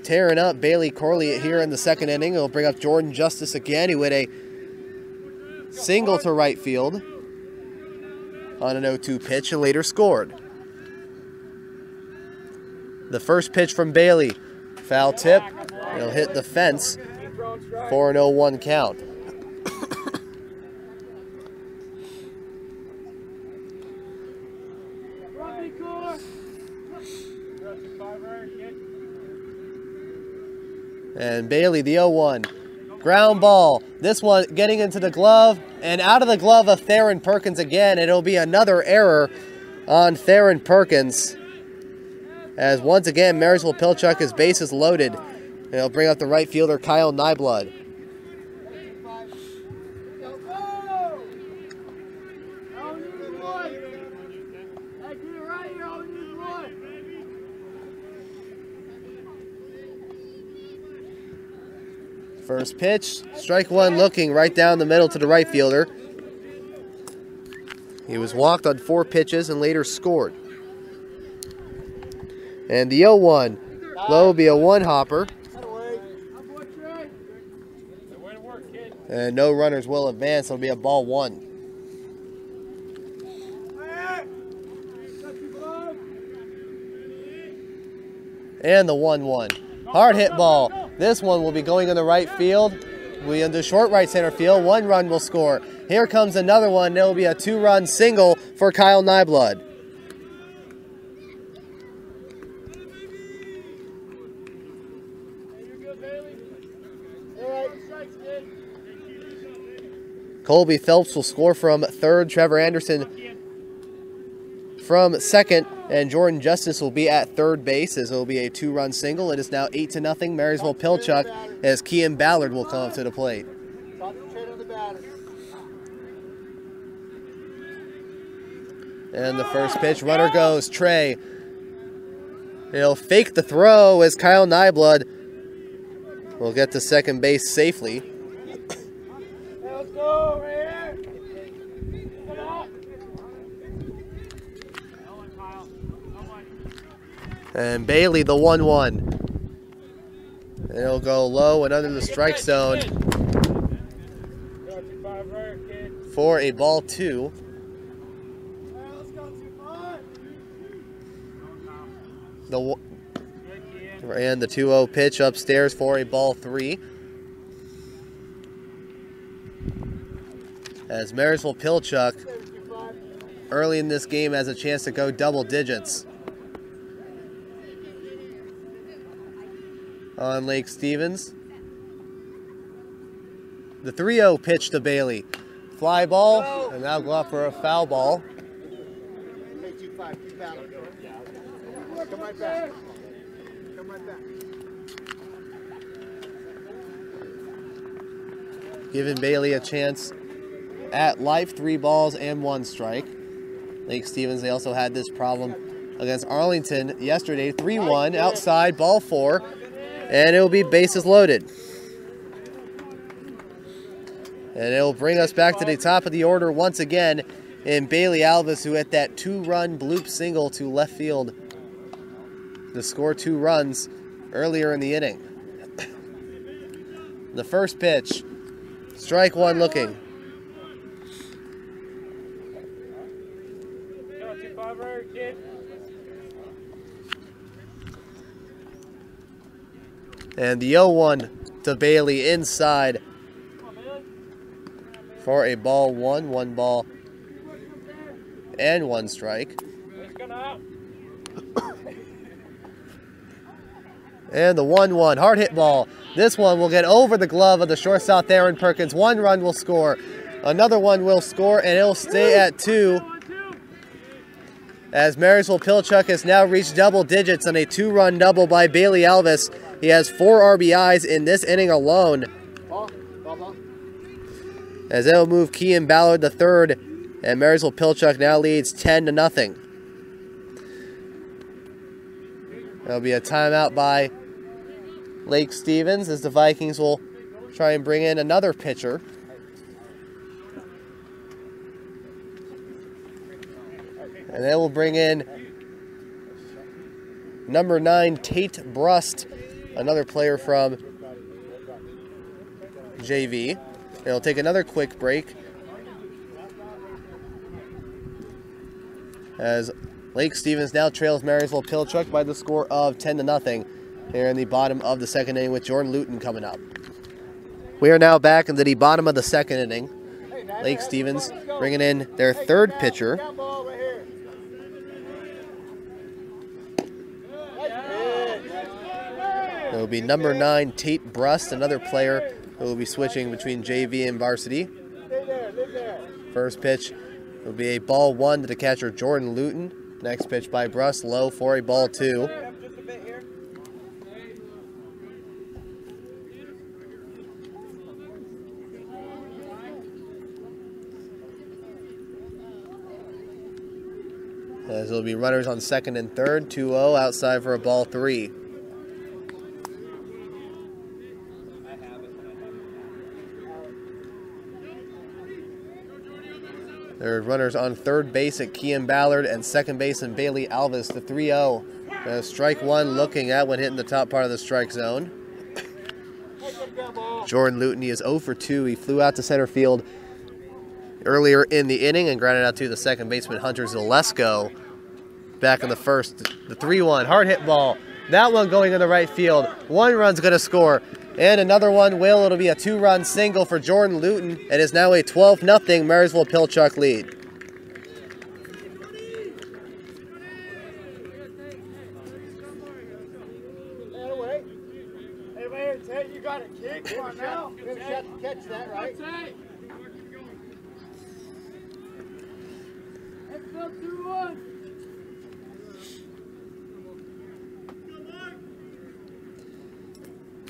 S1: tearing up Bailey Corley here in the second inning. It'll bring up Jordan Justice again, who hit a single to right field on an 0-2 pitch and later scored. The first pitch from Bailey, foul tip. It'll hit the fence for an 0-1 count. And Bailey, the 0-1. Ground ball. This one getting into the glove and out of the glove of Theron Perkins again. It'll be another error on Theron Perkins. As once again, Marysville-Pilchuck is bases loaded. And it'll bring up the right fielder, Kyle Nyblood. First pitch, strike one looking right down the middle to the right fielder. He was walked on 4 pitches and later scored. And the 0-1, low will be a 1-hopper. And no runners will advance, it'll be a ball 1. And the 1-1. Hard hit ball. This one will be going in the right field. We into short right center field. 1 run will score. Here comes another one. There will be a 2-run single for Kyle Nyblood. Colby Phelps will score from third. Trevor Anderson from second, and Jordan Justice will be at third base as it will be a 2-run single. It is now 8-0 Marysville-Pilchuck as Kean Ballard will come up to the plate. And the first pitch, runner goes, Trey. He'll fake the throw as Kyle Nyblood will get to second base safely.
S2: Let's go, right here.
S1: And Bailey, the 1-1. And it'll go low and under the strike zone for a ball 2. And the 2-0 pitch upstairs for a ball 3. As Marysville-Pilchuck early in this game has a chance to go double digits. On Lake Stevens. The 3-0 pitch to Bailey. Fly ball, and now go up for a foul ball.
S2: Come right back. Come right back.
S1: Giving Bailey a chance at life, 3 balls and 1 strike. Lake Stevens, they also had this problem against Arlington yesterday. 3-1, outside, ball 4. And it will be bases loaded. And it will bring us back to the top of the order once again in Bailey Alvis, who hit that 2-run bloop single to left field to score 2 runs earlier in the inning. The first pitch, strike 1 looking. And the 0-1 to Bailey inside for a ball 1, 1 ball and 1 strike. And the 1-1, hard hit ball. This one will get over the glove of the shortstop Aaron Perkins. 1 run will score. Another one will score, and it'll stay at 2. As Marysville-Pilchuck has now reached double digits on a 2-run double by Bailey Alvis. He has 4 RBIs in this inning alone. As they'll move Kean Ballard to third, and Marysville-Pilchuck now leads 10-0. There'll be a timeout by Lake Stevens as the Vikings will try and bring in another pitcher. And they will bring in number 9, Tate Brust, another player from JV. It'll take another quick break as Lake Stevens now trails Marysville-Pilchuck by the score of 10-0 here in the bottom of the second inning with Jordan Luton coming up. We are now back into the bottom of the second inning. Lake Stevens bringing in their third pitcher. It will be number 9, Tate Brust, another player who will be switching between JV and varsity. First pitch will be a ball 1 to the catcher Jordan Luton. Next pitch by Brust, low for a ball 2. As there will be runners on second and third, 2-0 outside for a ball 3. There are runners on third base at Kean Ballard and second base in Bailey Alvis. The 3-0. Strike one looking at when hitting the top part of the strike zone. Jordan Luton, he is 0 for 2. He flew out to center field earlier in the inning and grounded out to the second baseman, Hunter Zalesko. Back in the first, the 3-1, hard hit ball. That one going in the right field. One run's going to score. And another one will. It'll be a 2-run single for Jordan Luton. It is now a 12-0 Marysville-Pilchuck lead.
S2: You got a kick. Come on now.
S1: Maybe you have to catch that, right?
S2: Let's go 2-1.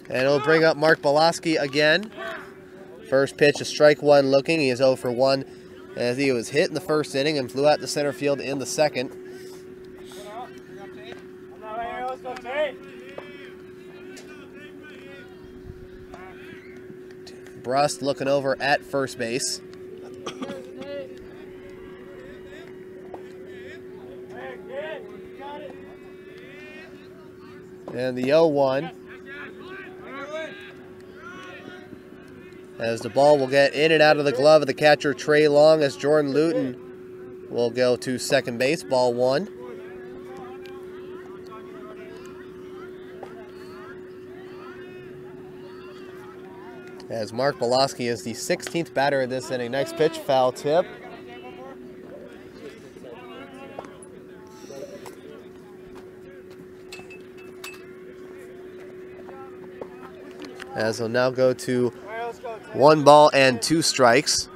S1: And it'll bring up Mark Boloski again. First pitch, a strike one looking. He is 0 for 1 as he was hit in the first inning and flew out to center field in the second. Brust looking over at first base. And the 0-1. As the ball will get in and out of the glove of the catcher Trey Long as Jordan Luton will go to second base, ball 1. As Mark Boloski is the 16th batter of this inning. Next pitch, foul tip. As he'll now go to 1 ball and 2 strikes.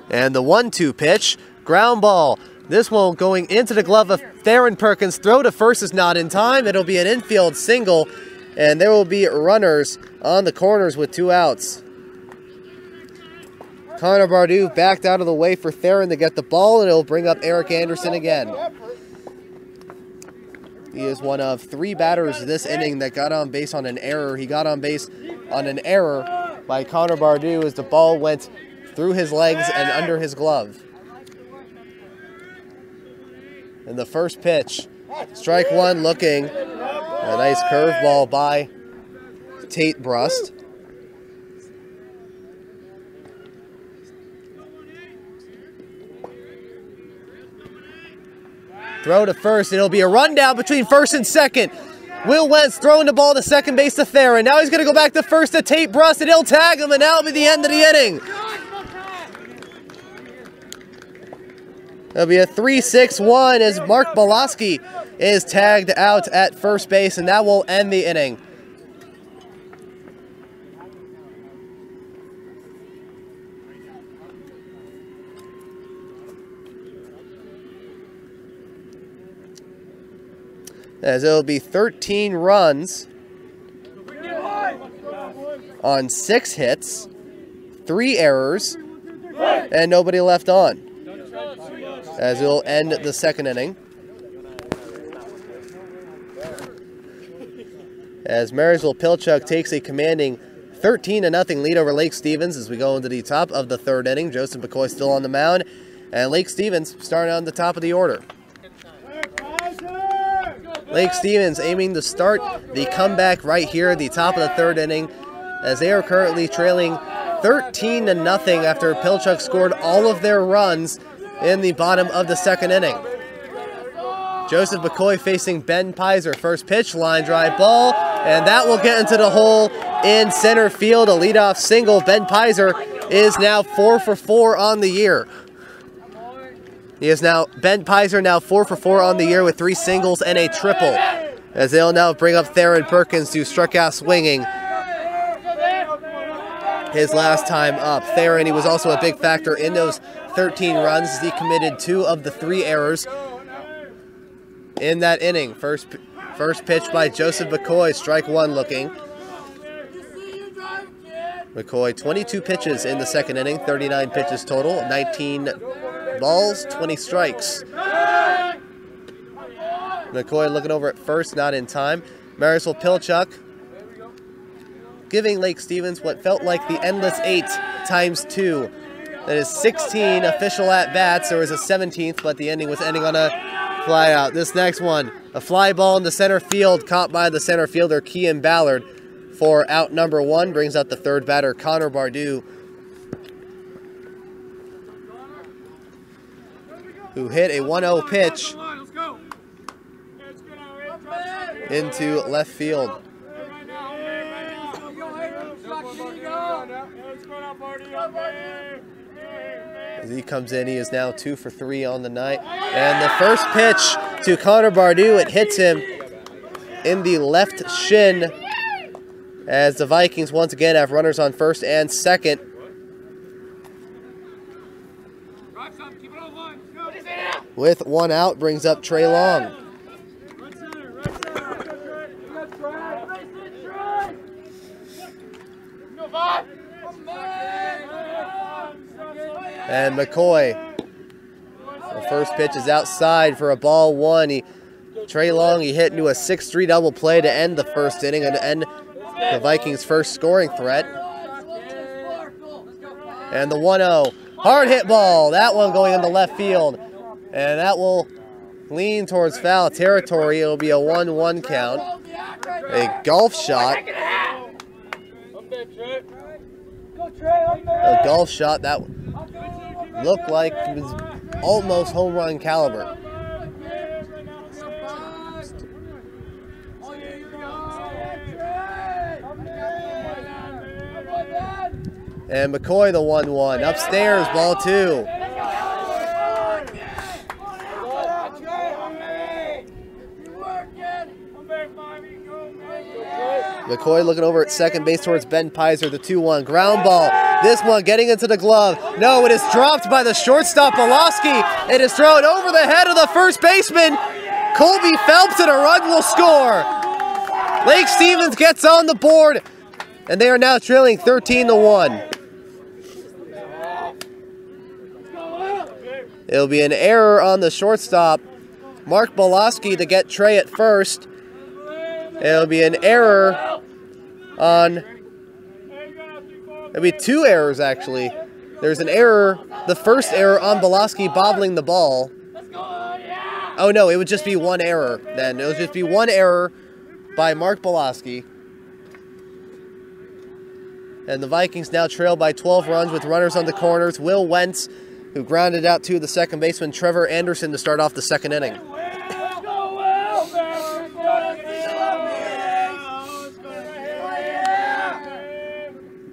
S1: And the 1-2 pitch, ground ball. This one going into the glove of Theron Perkins. Throw to first is not in time. It'll be an infield single, and there will be runners on the corners with 2 outs. Connor Bardou backed out of the way for Theron to get the ball, and it'll bring up Eric Anderson again. He is one of 3 batters this inning that got on base on an error. He got on base on an error by Connor Bardou as the ball went through his legs and under his glove. And the first pitch, strike one looking. A nice curveball by Tate Brust. Throw to first. It'll be a rundown between first and second. Will Wentz throwing the ball to second base to Theron. Now he's going to go back to first to Tate Brust, and he'll tag him, and that'll be the end of the inning. It'll be a 3-6-1 as Mark Boloski is tagged out at first base, and that will end the inning. As it'll be 13 runs on 6 hits, 3 errors, and nobody left on. As it'll end the second inning. As Marysville-Pilchuck takes a commanding 13-0 lead over Lake Stevens as we go into the top of the third inning. Joseph McCoy still on the mound, and Lake Stevens starting on the top of the order. Lake Stevens aiming to start the comeback right here at the top of the third inning as they are currently trailing 13-0 after Pilchuck scored all of their runs in the bottom of the second inning. Joseph McCoy facing Ben Pizer. First pitch, line drive ball, and that will get into the hole in center field. A leadoff single. Ben Pizer is now 4 for 4 on the year. Ben Pizer now 4 for 4 on the year with 3 singles and a triple. As they'll now bring up Theron Perkins, who struck out swinging his last time up. Theron, he was also a big factor in those 13 runs as he committed 2 of the 3 errors in that inning. First pitch by Joseph McCoy, strike one looking. McCoy, 22 pitches in the second inning, 39 pitches total, 19 balls, 20 strikes. McCoy looking over at first, not in time. Marysville-Pilchuck giving Lake Stevens what felt like the endless 8 times 2 That is 16 official at-bats. There was a 17th, but the ending was ending on a fly out. This next one, a fly ball in the center field, caught by the center fielder, Kean Ballard, for out number 1, brings up the third batter, Connor Bardou, who hit a 1-0 pitch into left field. As he comes in, he is now 2 for 3 on the night. And the first pitch to Connor Bardou, it hits him in the left shin as the Vikings once again have runners on first and second. With 1 out, brings up Trey Long. And McCoy, the first pitch is outside for a ball 1. Trey Long, he hit into a 6-3 double play to end the first inning and end the Vikings' first scoring threat. And the 1-0, hard hit ball, that one going into left field. And that will lean towards foul territory. It'll be a 1-1 count. A golf shot. A golf shot that looked like it was almost home run caliber. And McCoy the 1-1. Upstairs, ball 2. McCoy looking over at second base towards Ben Pizer, the 2-1. Ground ball. This one getting into the glove. No, it is dropped by the shortstop, Boloski. It is thrown over the head of the first baseman, Colby Phelps, and a run will score. Lake Stevens gets on the board, and they are now trailing 13-1. It'll be an error on the shortstop, Mark Boloski, to get Trey at first. It'll be an error on, it'll be 2 errors actually. There's an error, the first error on Boloski bobbling the ball. Oh no, it would just be 1 error then. It would just be 1 error by Mark Boloski. And the Vikings now trail by 12 runs with runners on the corners. Will Wentz, who grounded out to the second baseman, Trevor Anderson, to start off the second inning.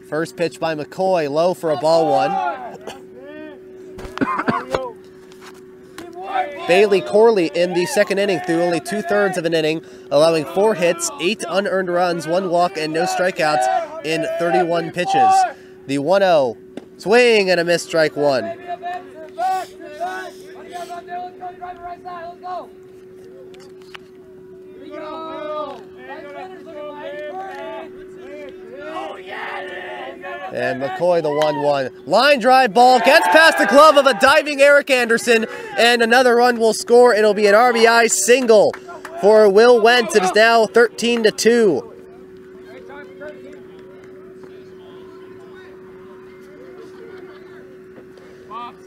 S1: First pitch by McCoy, low for a ball 1. Bailey Corley in the second inning through only 2/3 of an inning, allowing 4 hits, 8 unearned runs, 1 walk, and no strikeouts in 31 pitches. The 1-0, swing and a miss, strike 1. And McCoy the 1-1. Line drive ball gets past the glove of a diving Eric Anderson, and another run will score. It'll be an RBI single for Will Wentz. It is now 13-2.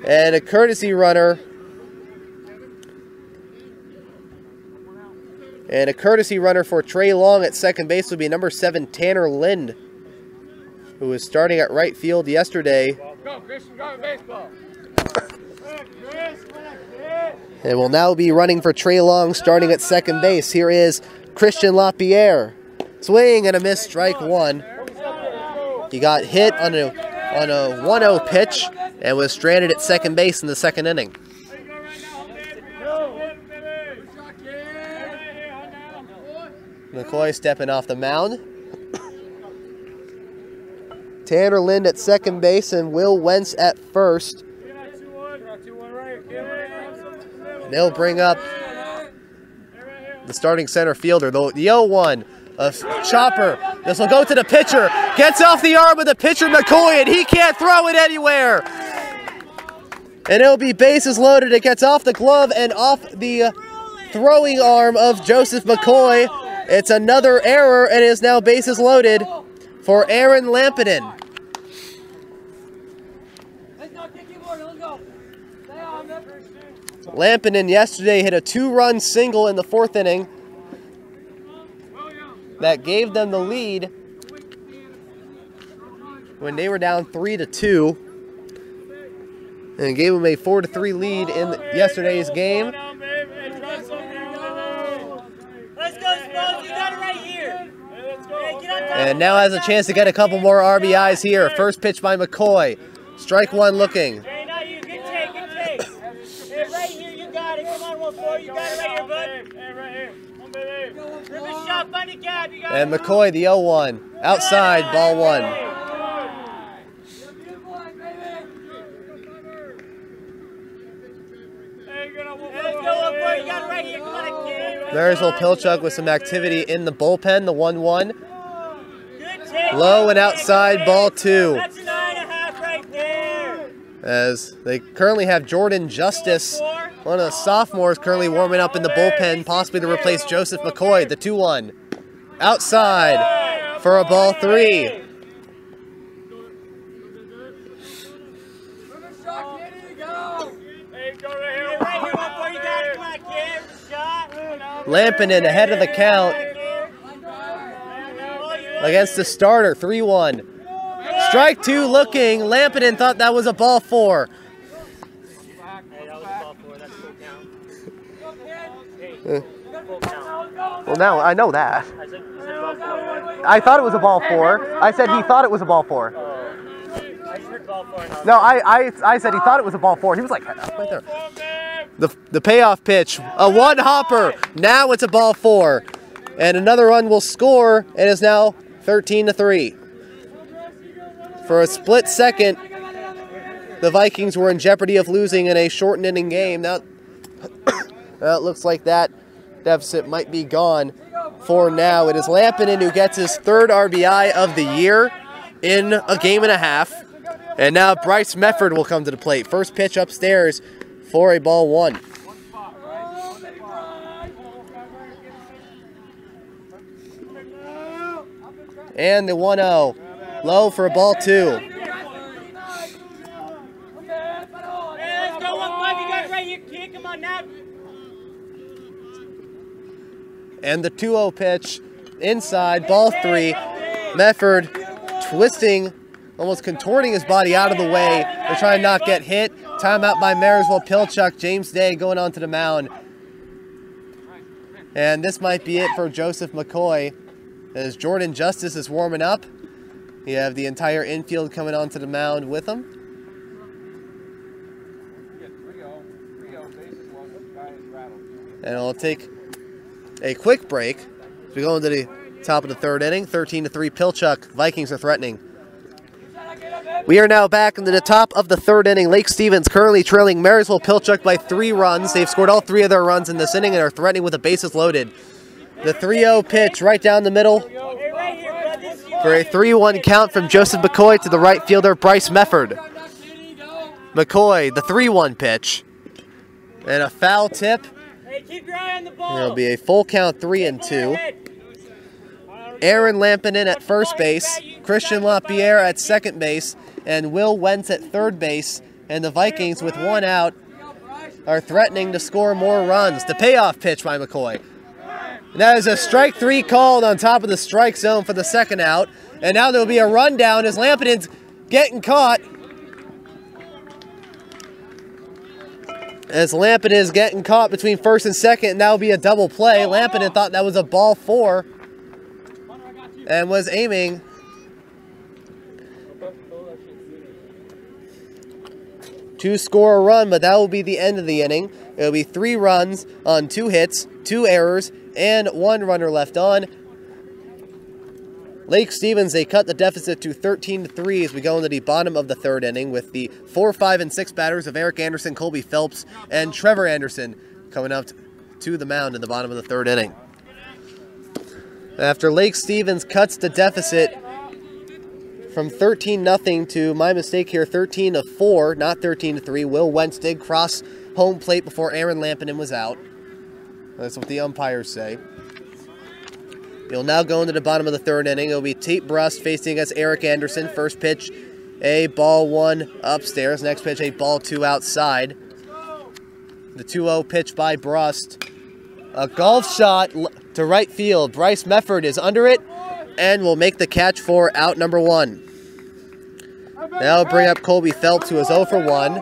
S1: And a courtesy runner. And a courtesy runner for Trey Long at second base will be number 7, Tanner Lind, who was starting at right field yesterday.
S2: Go, Christian, go baseball.
S1: And will now be running for Trey Long, starting at second base. Here is Christian LaPierre. Swing and a miss, strike 1. He got hit on a 1-0 pitch and was stranded at second base in the second inning. McCoy stepping off the mound. Tanner Lind at second base and Will Wentz at first. And they'll bring up the starting center fielder, the 0-1 of Chopper. This will go to the pitcher. Gets off the arm of the pitcher, McCoy, and he can't throw it anywhere. And it'll be bases loaded. It gets off the glove and off the throwing arm of Joseph McCoy. It's another error, and it is now bases loaded for Aaron Lampinen. Lampinen yesterday hit a 2-run single in the 4th inning that gave them the lead when they were down 3-2, and gave them a 4-3 lead in yesterday's game.
S3: Let's go, Spokes. You got it right here.
S1: And now has a chance to get a couple more RBIs here. First pitch by McCoy. Strike one looking.
S3: Hey, not you. Good take, good take. Hey, right here, you got it. Come on, 1-4. You got it right here, bud. Hey, right here. Come on, baby. Rip a shot, find a gap. You got
S1: And
S3: it.
S1: McCoy, the 0-1. Outside, ball 1.
S3: Let's go, 1-4. You got it right here. Come on, kid.
S1: Marysville-Pilchuck with some activity in the bullpen, the 1-1.
S3: Good take.
S1: Low and outside, ball 2.
S3: That's a 9.5 right there.
S1: As they currently have Jordan Justice, one of the sophomores, currently warming up in the bullpen, possibly to replace Joseph McCoy, the 2-1. Outside for a ball 3. Lampinen ahead of the count against the starter, 3-1. Strike 2 looking. Lampinen thought that was a ball 4. Well, now I know that. I thought it was a ball 4. I said he thought it was a ball 4. No, I said he thought it was a ball 4. He was like, right there. The payoff pitch, a 1-hopper. Now it's a ball 4. And another run will score, and it's now 13-3. For a split second, the Vikings were in jeopardy of losing in a shortened inning game. Now, it looks like that deficit might be gone for now. It is Lampinen who gets his 3rd RBI of the year in a game and a half. And now Bryce Mefford will come to the plate. First pitch upstairs for a ball 1. And the 1-0. Low for a ball 2.
S3: Hey, let's go, 1-5. You got it right here, kid. Come on now.
S1: And the 2-0 pitch inside, ball 3. Mefford twisting, almost contorting his body out of the way to try and not get hit. Timeout by Marysville-Pilchuck. James Day going onto the mound. And this might be it for Joseph McCoy, as Jordan Justice is warming up. You have the entire infield coming onto the mound with him. And it'll take a quick break as we go into the top of the 3rd inning. 13-3 Pilchuck. Vikings are threatening. We are now back into the top of the 3rd inning. Lake Stevens currently trailing Marysville-Pilchuck by 3 runs. They've scored all 3 of their runs in this inning and are threatening with the bases loaded. The 3-0 pitch right down the middle for a 3-1 count from Joseph McCoy to the right fielder Bryce Mefford. McCoy, the 3-1 pitch. And a foul tip.
S3: Hey, keep your eye on the ball.
S1: It'll be a full count, 3-2. Aaron Lampinen at first base, Christian LaPierre at second base, and Will Wentz at third base. And the Vikings, with 1 out, are threatening to score more runs. The payoff pitch by McCoy. And that is a strike 3 called on top of the strike zone for the 2nd out. And now there'll be a rundown as Lampinen's getting caught. As Lampinen is getting caught between 1st and 2nd, and that will be a double play. Lampinen thought that was a ball 4 and was aiming to score a run, but that will be the end of the inning. It will be 3 runs on 2 hits, 2 errors, and 1 runner left on. Lake Stevens, they cut the deficit to 13-3 as we go into the bottom of the 3rd inning with the 4, 5, and 6 batters of Eric Anderson, Colby Phelps, and Trevor Anderson coming up to the mound in the bottom of the 3rd inning. After Lake Stevens cuts the deficit from 13-0 to, my mistake here, 13-4, not 13-3. Will Wentz did cross home plate before Aaron Lampinen was out. That's what the umpires say. You'll now go into the bottom of the 3rd inning. It'll be Tate Brust facing against Eric Anderson. First pitch, a ball 1 upstairs. Next pitch, a ball 2 outside. The 2-0 pitch by Brust. A golf shot to right field. Bryce Mefford is under it and will make the catch for out number 1. Now bring up Colby Phelps, who is 0 for 1.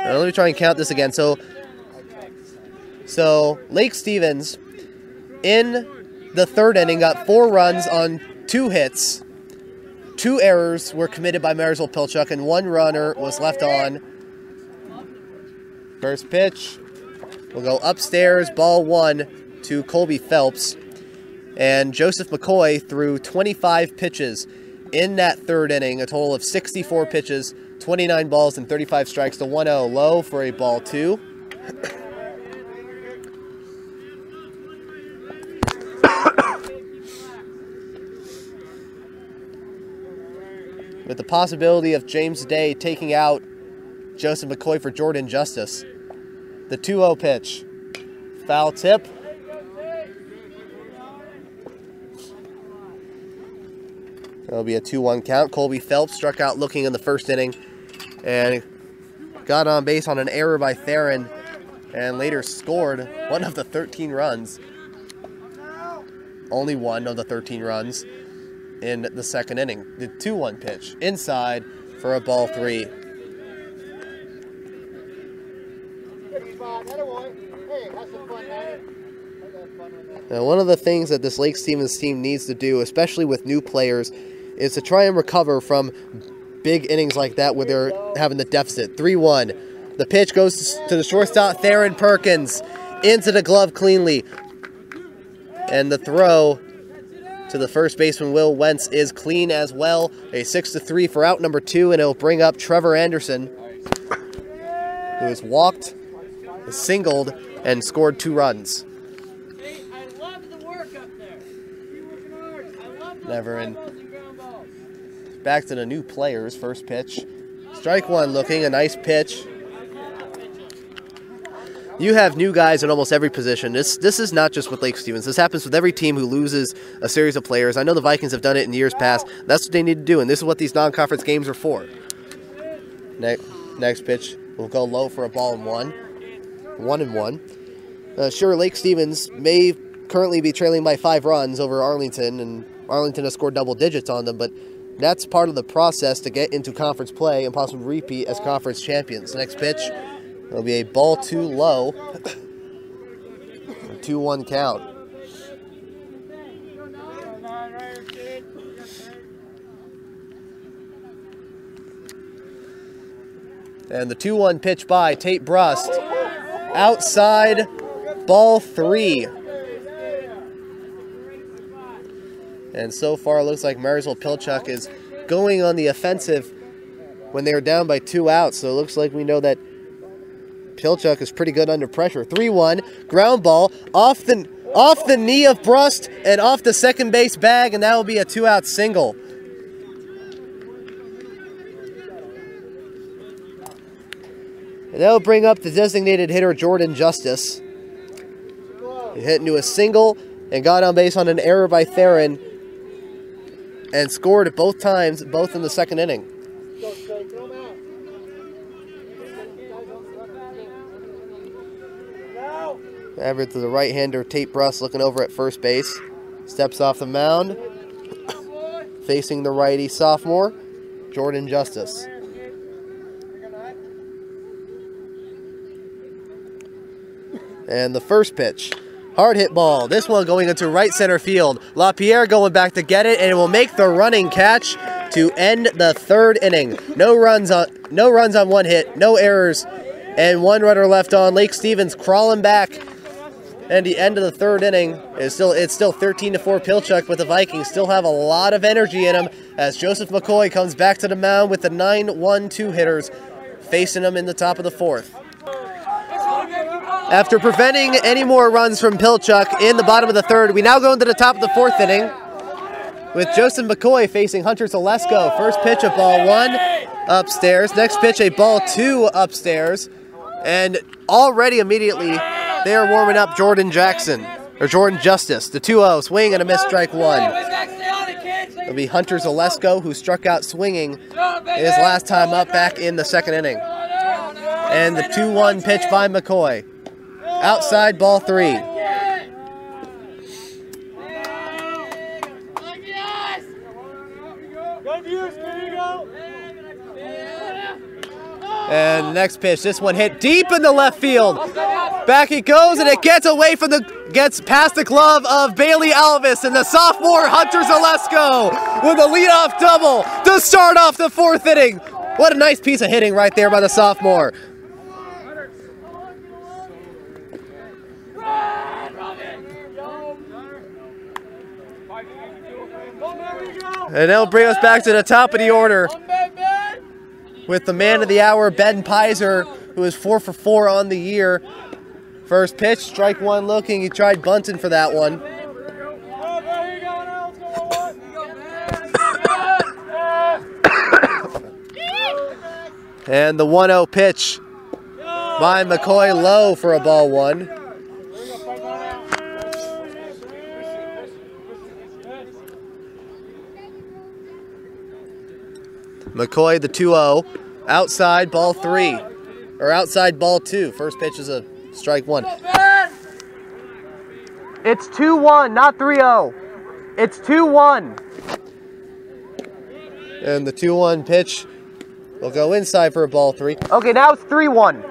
S1: Now let me try and count this again. So Lake Stevens, in the 3rd inning, got 4 runs on 2 hits. 2 errors were committed by Marysville-Pilchuck, and 1 runner was left on. First pitch will go upstairs, ball 1 to Colby Phelps. And Joseph McCoy threw 25 pitches in that 3rd inning, a total of 64 pitches, 29 balls, and 35 strikes to 1-0. Low for a ball 2. With the possibility of James Day taking out Joseph McCoy for Jordan Justice. The 2-0 pitch. Foul tip. That'll be a 2-1 count. Colby Phelps struck out looking in the 1st inning and got on base on an error by Theron and later scored one of the 13 runs. Only one of the 13 runs in the 2nd inning. The 2-1 pitch inside for a ball 3. Now, one of the things that this Lake Stevens team needs to do, especially with new players, is to try and recover from big innings like that where they're having the deficit. 3-1. The pitch goes to the shortstop, Theron Perkins, into the glove cleanly. And the throw to the first baseman, Will Wentz, is clean as well. A 6-3 for out number 2, and it'll bring up Trevor Anderson, who has walked, has singled, and scored 2 runs.
S3: I love the work up there. You're working hard. I love
S1: Never in. Back to the new players. First pitch. Strike 1 looking, a nice pitch. You have new guys in almost every position. This is not just with Lake Stevens. This happens with every team who loses a series of players. I know the Vikings have done it in years past. That's what they need to do, and this is what these non-conference games are for. Next pitch will go low for a ball and 1. 1-1. Sure, Lake Stevens may currently be trailing by 5 runs over Arlington, and Arlington has scored double digits on them, but that's part of the process to get into conference play and possibly repeat as conference champions. Next pitch will be a ball 2 low. 2-1 count. And the 2-1 pitch by Tate Brust. Outside, ball 3. And so far, it looks like Marysville-Pilchuck is going on the offensive when they are down by 2 outs. So it looks like we know that Pilchuck is pretty good under pressure. 3-1, ground ball off the knee of Brust and off the second base bag, and that will be a 2-out single. And that will bring up the designated hitter, Jordan Justice. He hit into a single and got on base on an error by Theron and scored both times, both in the 2nd inning. Average to the right-hander, Tate Brust, looking over at first base. Steps off the mound. Facing the righty sophomore, Jordan Justice. And the first pitch. Hard hit ball. This one going into right center field. LaPierre going back to get it, and it will make the running catch to end the 3rd inning. No runs on 1 hit, no errors, and 1 runner left on. Lake Stevens crawling back. And the end of the 3rd inning is still 13-4 Pilchuck, but the Vikings still have a lot of energy in them as Joseph McCoy comes back to the mound with the 9-1-2 hitters facing him in the top of the 4th. After preventing any more runs from Pilchuck in the bottom of the 3rd, we now go into the top of the 4th inning with Joseph McCoy facing Hunter Zalesko. First pitch, a ball 1 upstairs. Next pitch, a ball 2 upstairs. And already immediately they are warming up Jordan Justice. The 2-0 swing and a miss, strike 1. It'll be Hunter Zalesko, who struck out swinging his last time up back in the 2nd inning. And the 2-1 pitch by McCoy. Outside, ball 3. And the next pitch, this one hit deep in the left field. Back it goes, and it gets away from gets past the glove of Bailey Alvis, and the sophomore Hunter Zalesko with a leadoff double to start off the 4th inning. What a nice piece of hitting right there by the sophomore. And that'll bring us back to the top of the order with the man of the hour, Ben Pizer, who is 4 for 4 on the year. First pitch, strike 1 looking. He tried bunting for that one. And the 1-0 pitch by McCoy, low for a ball 1. McCoy, the 2-0, outside ball 3, or outside ball 2. First pitch is a strike 1. It's 2-1, not 3-0. It's 2-1. And the 2-1 pitch will go inside for a ball 3. Okay, now it's 3-1.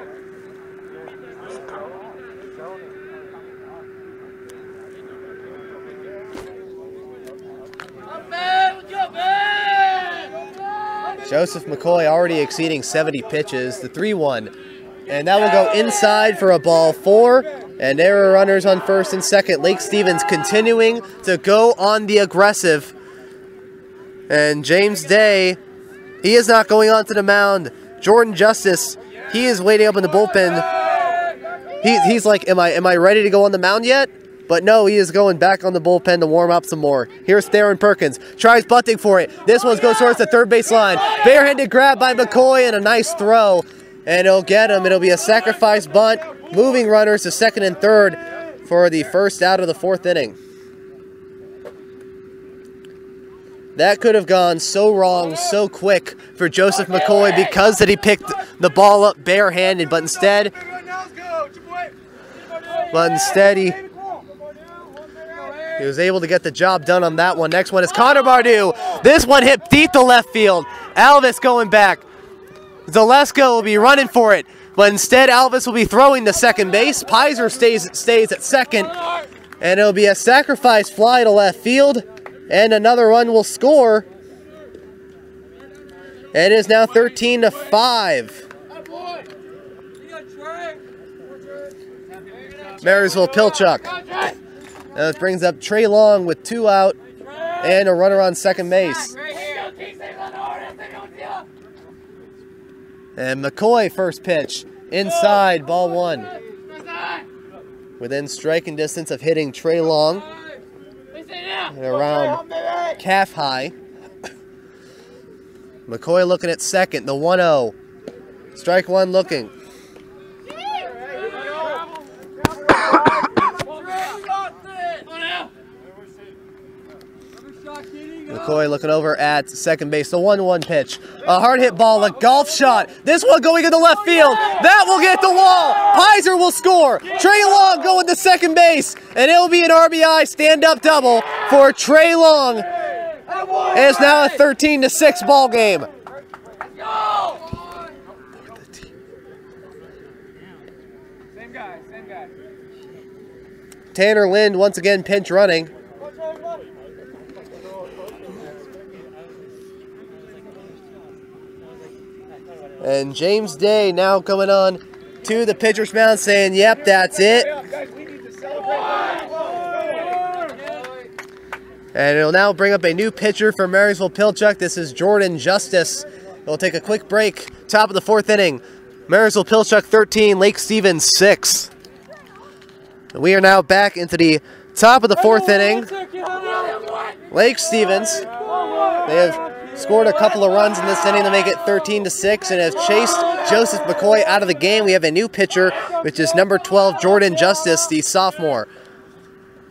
S1: Joseph McCoy already exceeding 70 pitches, the 3-1. And that will go inside for a ball 4. And there are runners on first and second. Lake Stevens continuing to go on the aggressive. And James Day, he is not going onto the mound. Jordan Justice, he is waiting up in the bullpen. He's like, am I ready to go on the mound yet? But no, he is going back on the bullpen to warm up some more. Here's Theron Perkins. Tries bunting for it. This one goes towards the third base line. Barehanded grab by McCoy and a nice throw. And it'll get him. It'll be a sacrifice bunt. Moving runners to second and third for the first out of the 4th inning. That could have gone so wrong, so quick for Joseph McCoy because that he picked the ball up barehanded. But instead he was able to get the job done on that one. Next one is Connor Bardu. This one hit deep to left field. Alvis going back. Zalesko will be running for it, but instead Alvis will be throwing to second base. Pizer stays at second, and it'll be a sacrifice fly to left field, and another run will score. It is now 13-5. Marysville-Pilchuck. That brings up Trey Long with 2 out and a runner on second base. And McCoy, first pitch, inside, ball 1. Within striking distance of hitting Trey Long. Around calf high. McCoy looking at second, the 1-0. Strike 1 looking. McCoy looking over at second base. The 1-1 pitch. A hard hit ball, a golf shot. This one going into left field. That will get the wall. Pizer will score. Trey Long going to second base. And it will be an RBI stand-up double for Trey Long. And it's now a 13-6 ball game.
S2: Same guy.
S1: Tanner Lind once again pinch running. And James Day now coming on to the pitcher's mound saying, yep, that's it. And it'll now bring up a new pitcher for Marysville-Pilchuck. This is Jordan Justice. We'll take a quick break. Top of the 4th inning. Marysville-Pilchuck 13, Lake Stevens 6. And we are now back into the top of the 4th inning. Lake Stevens, they have scored a couple of runs in this inning to make it 13-6 and have chased Joseph McCoy out of the game. We have a new pitcher, which is number 12, Jordan Justice, the sophomore.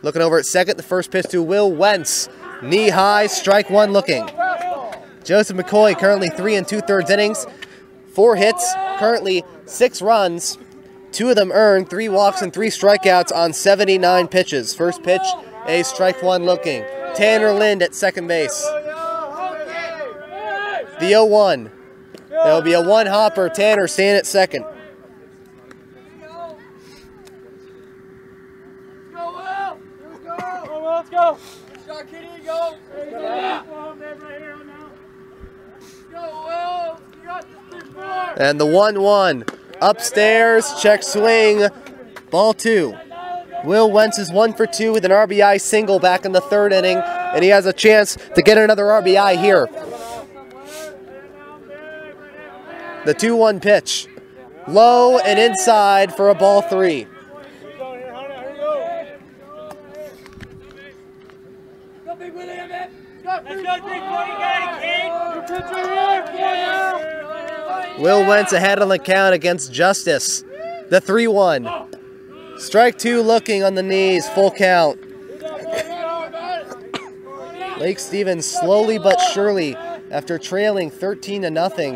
S1: Looking over at second, the first pitch to Will Wentz. Knee high, strike 1 looking. Joseph McCoy currently 3 2/3 innings, 4 hits, currently 6 runs, 2 of them earned, 3 walks and 3 strikeouts on 79 pitches. First pitch, a strike one looking. Tanner Lind at second base. The 0-1. There'll be a one-hopper. Tanner staying at second.
S2: Let's go. Shot, Kitty, go.
S1: And the 1-1. Upstairs, check swing. Ball 2. Will Wentz is 1 for 2 with an RBI single back in the 3rd inning, and he has a chance to get another RBI here. The 2-1 pitch. Low and inside for a ball 3. Will Wentz ahead on the count against Justice. The 3-1. Strike 2 looking on the knees, full count. Lake Stevens slowly but surely, after trailing 13-0,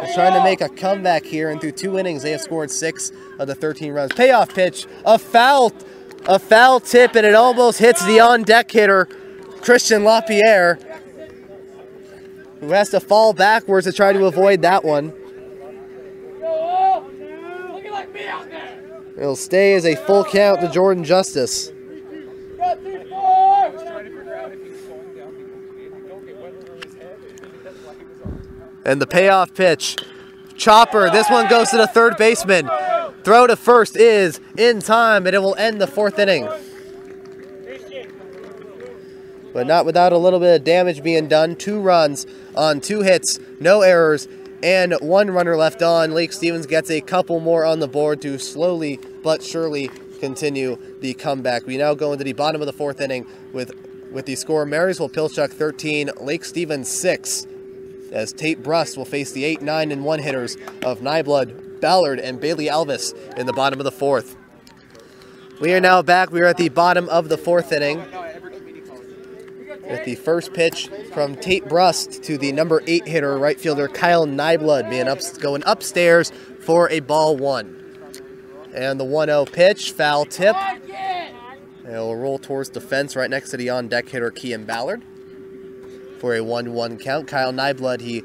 S1: is trying to make a comeback here, and through 2 innings they have scored 6 of the 13 runs. Payoff pitch, a foul tip, and it almost hits the on-deck hitter, Christian LaPierre, who has to fall backwards to try to avoid that one. It'll stay as a full count to Jordan Justice. And the payoff pitch. Chopper, this one goes to the 3rd baseman. Throw to first is in time, and it will end the 4th inning. But not without a little bit of damage being done. 2 runs on 2 hits, no errors, and 1 runner left on. Lake Stevens gets a couple more on the board to slowly but surely continue the comeback. We now go into the bottom of the 4th inning with the score Marysville-Pilchuck 13, Lake Stevens 6, as Tate Brust will face the 8, 9, and 1 hitters of Nyblood, Ballard, and Bailey Alvis in the bottom of the 4th. We are now back. We are at the bottom of the 4th inning, with the first pitch from Tate Brust to the number 8 hitter, right fielder Kyle Nyblood, going upstairs for a ball 1. And the 1-0 pitch, foul tip. It'll roll towards the fence right next to the on-deck hitter Kian Ballard for a 1-1 count. Kyle Nyblood, he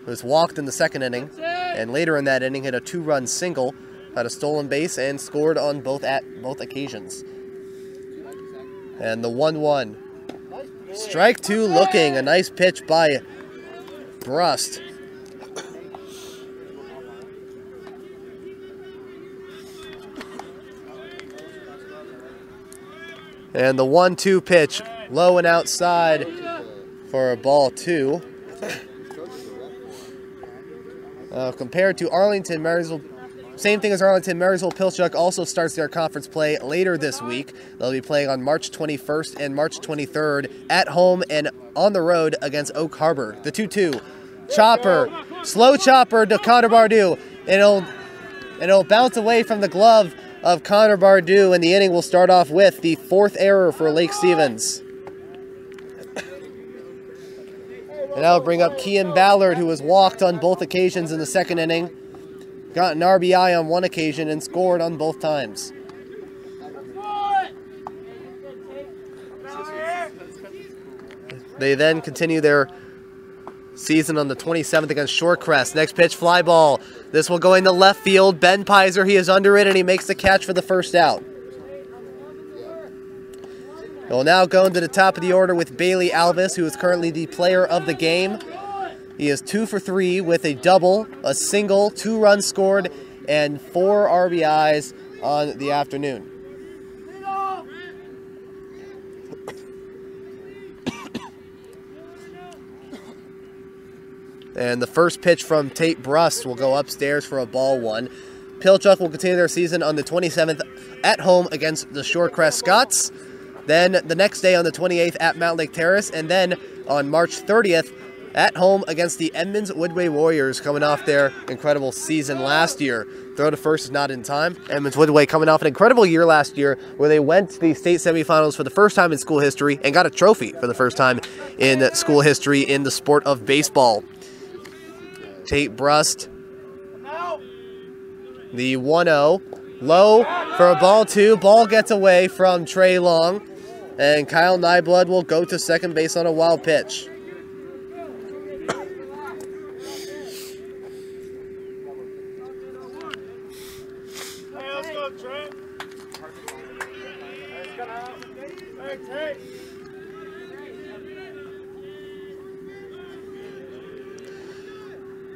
S1: was walked in the 2nd inning, and later in that inning hit a 2-run single, had a stolen base, and scored on both occasions. And the 1-1. Strike 2 looking, a nice pitch by Brust. And the 1-2 pitch, low and outside for a ball 2. Compared to Arlington, Marysville, same thing as Arlington, Marysville-Pilchuck also starts their conference play later this week. They'll be playing on March 21st and March 23rd at home and on the road against Oak Harbor. The 2-2. Chopper, slow chopper to Connor Bardou. It'll bounce away from the glove of Connor Bardou, and the inning will start off with the 4th error for Lake Stevens. And that'll bring up Kian Ballard, who was walked on both occasions in the 2nd inning. Got an RBI on 1 occasion and scored on both times. They then continue their season on the 27th against Shorecrest. Next pitch, fly ball. This will go into left field. Ben Pizer, he is under it, and he makes the catch for the first out. We'll now go into the top of the order with Bailey Alvis, who is currently the player of the game. He is 2 for 3 with a double, a single, 2 runs scored, and 4 RBIs on the afternoon. And the first pitch from Tate Brust will go upstairs for a ball 1. Pilchuck will continue their season on the 27th at home against the Shorecrest Scots. Then the next day on the 28th at Mount Lake Terrace. And then on March 30th at home against the Edmonds Woodway Warriors, coming off their incredible season last year. Throw to first is not in time. Edmonds Woodway coming off an incredible year last year where they went to the state semifinals for the first time in school history and got a trophy for the first time in school history in the sport of baseball. Tate Brust. The 1-0. Low for a ball 2. Ball gets away from Trey Long. And Kyle Nyblood will go to second base on a wild pitch.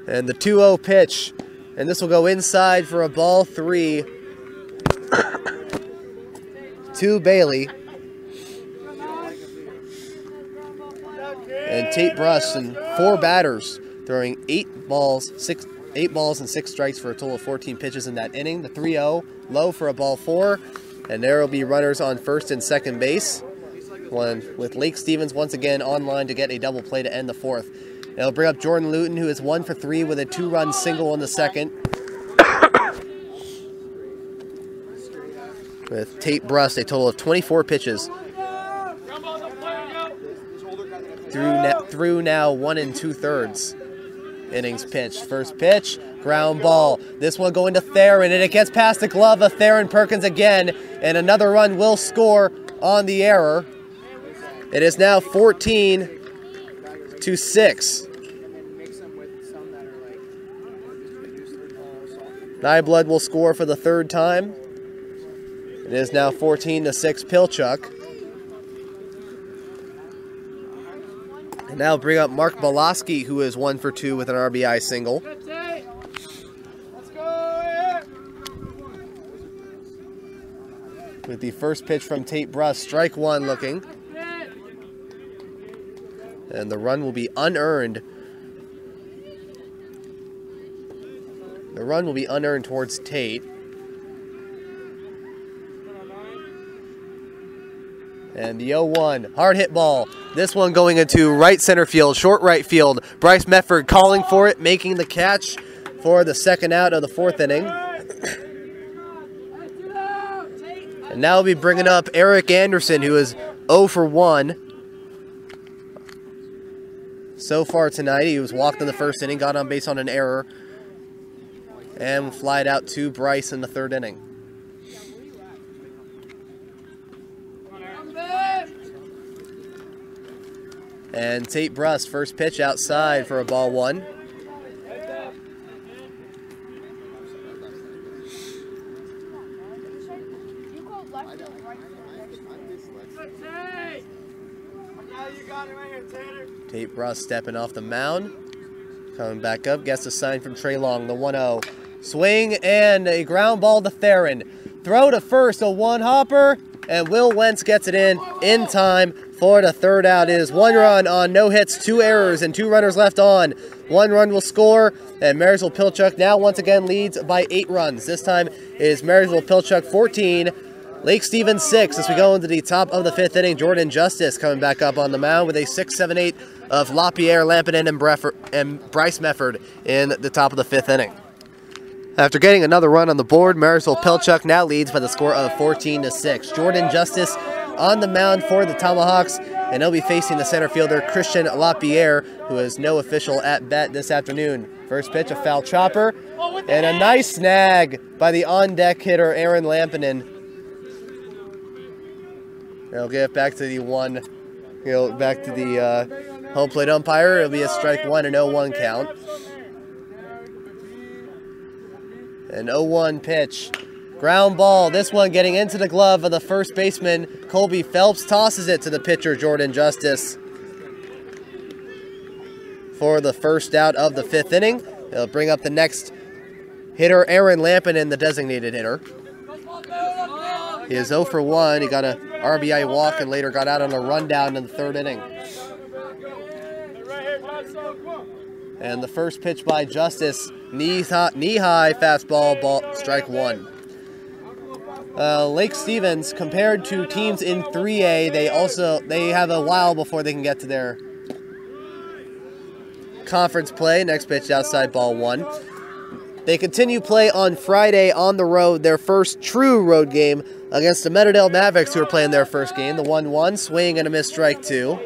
S1: And the 2-0 pitch. And this will go inside for a ball 3 to Bailey. And Tate Brust and 4 batters throwing 8 balls and 6 strikes for a total of 14 pitches in that inning. The 3-0 low for a ball 4. And there will be runners on first and second base. With Lake Stevens once again online to get a double play to end the 4th. It'll bring up Jordan Luton, who is 1 for 3 with a 2-run single in the second. With Tate Brust, a total of 24 pitches. Through now 1 2/3 innings pitched. First pitch, ground ball. This one going to Theron, and it gets past the glove of Theron Perkins again, and another run will score on the error. It is now 14-6. Nyblood will score for the 3rd time. It is now 14-6 Pilchuck. And now bring up Mark Boloski, who is 1 for 2 with an RBI single. With the first pitch from Tate Brust, strike 1 looking. And the run will be unearned. The run will be unearned towards Tate. And the 0-1, hard hit ball. This one going into right center field, short right field. Bryce Medford calling for it, making the catch for the second out of the 4th inning. And now we'll be bringing up Eric Anderson, who is 0 for 1. So far tonight, he was walked in the 1st inning, got on base on an error, and flied out to Bryce in the 3rd inning. And Tate Brust, first pitch outside for a ball 1. Tate Brust stepping off the mound. Coming back up, gets a sign from Trey Long, the 1-0. Swing and a ground ball to Theron. Throw to first, a 1-hopper, and Will Wentz gets it in time for the 3rd out. It is 1 run on no hits, 2 errors, and 2 runners left on. 1 run will score, and Marysville-Pilchuck now once again leads by 8 runs. This time it is Marysville-Pilchuck 14, Lake Stevens 6. As we go into the top of the 5th inning, Jordan Justice coming back up on the mound with a 6-7-8 of LaPierre, Lampinen, and Bryce Medford in the top of the 5th inning. After getting another run on the board, Marysville-Pilchuck now leads by the score of 14-6. Jordan Justice on the mound for the Tomahawks, and he'll be facing the center fielder Christian LaPierre, who has no official at-bat this afternoon. First pitch, a foul chopper, and a nice snag by the on-deck hitter Aaron Lampinen. They'll get it back to the back to the home plate umpire. It'll be a strike 1 and 0-1 count. An 0-1 pitch. Ground ball. This one getting into the glove of the first baseman, Colby Phelps. Tosses it to the pitcher, Jordan Justice, for the 1st out of the 5th inning. They'll bring up the next hitter, Aaron Lampinen, the designated hitter. He is 0 for 1. He got an RBI walk and later got out on a rundown in the 3rd inning. And the first pitch by Justice, knee-high fastball, strike 1. Lake Stevens, compared to teams in 3A, they have a while before they can get to their conference play. Next pitch outside, ball 1. They continue play on Friday on the road, their first true road game against the Meadowdale Mavericks, who are playing their first game. The 1-1, swing and a miss, strike 2.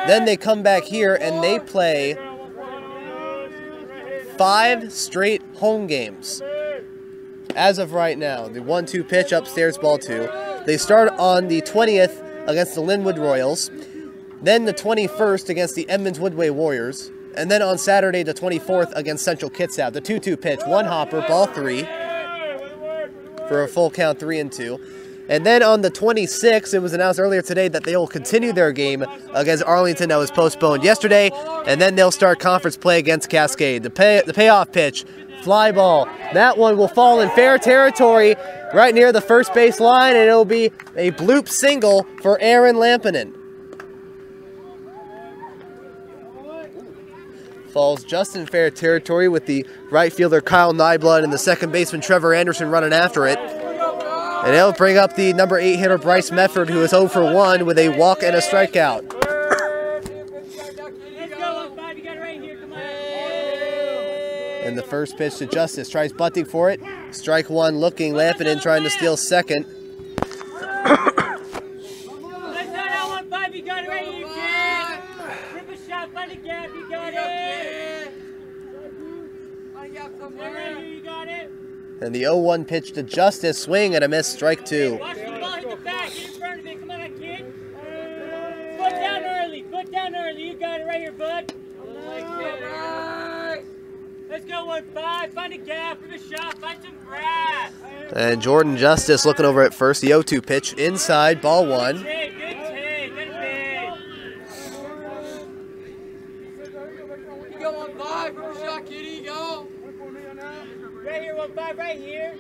S1: Then they come back here and they play 5 straight home games. As of right now, the 1-2 pitch upstairs, ball 2. They start on the 20th against the Linwood Royals, then the 21st against the Edmonds Woodway Warriors, and then on Saturday the 24th against Central Kitsap. The 2-2 pitch, 1 hopper, ball 3 for a full count, 3-2. And then on the 26th, it was announced earlier today that they will continue their game against Arlington that was postponed yesterday, and then they'll start conference play against Cascade. The payoff pitch, fly ball. That one will fall in fair territory right near the first base line, and it'll be a bloop single for Aaron Lampinen. Falls just in fair territory with the right fielder Kyle Nyblood and the second baseman Trevor Anderson running after it. And it'll bring up the number 8 hitter Bryce Medford, who is 0 for 1 with a walk and a strikeout. And the first pitch to Justice, tries bunting for it. Strike 1 looking, Lampinen trying to steal second. And the 0-1 pitch to Justice, swing and a miss, strike 2.
S3: Watch the ball hit the back, get in front of it, come on, kid. Foot down early, you got it right here, bud. Let's go 1-5, find a gap for the shot, find some grass.
S1: And Jordan Justice looking over at first, the 0-2 pitch, inside, ball 1.
S3: Good take, get it big.
S2: You go 1-5, for the shot, kitty, go.
S3: Right here, 1-5, right here.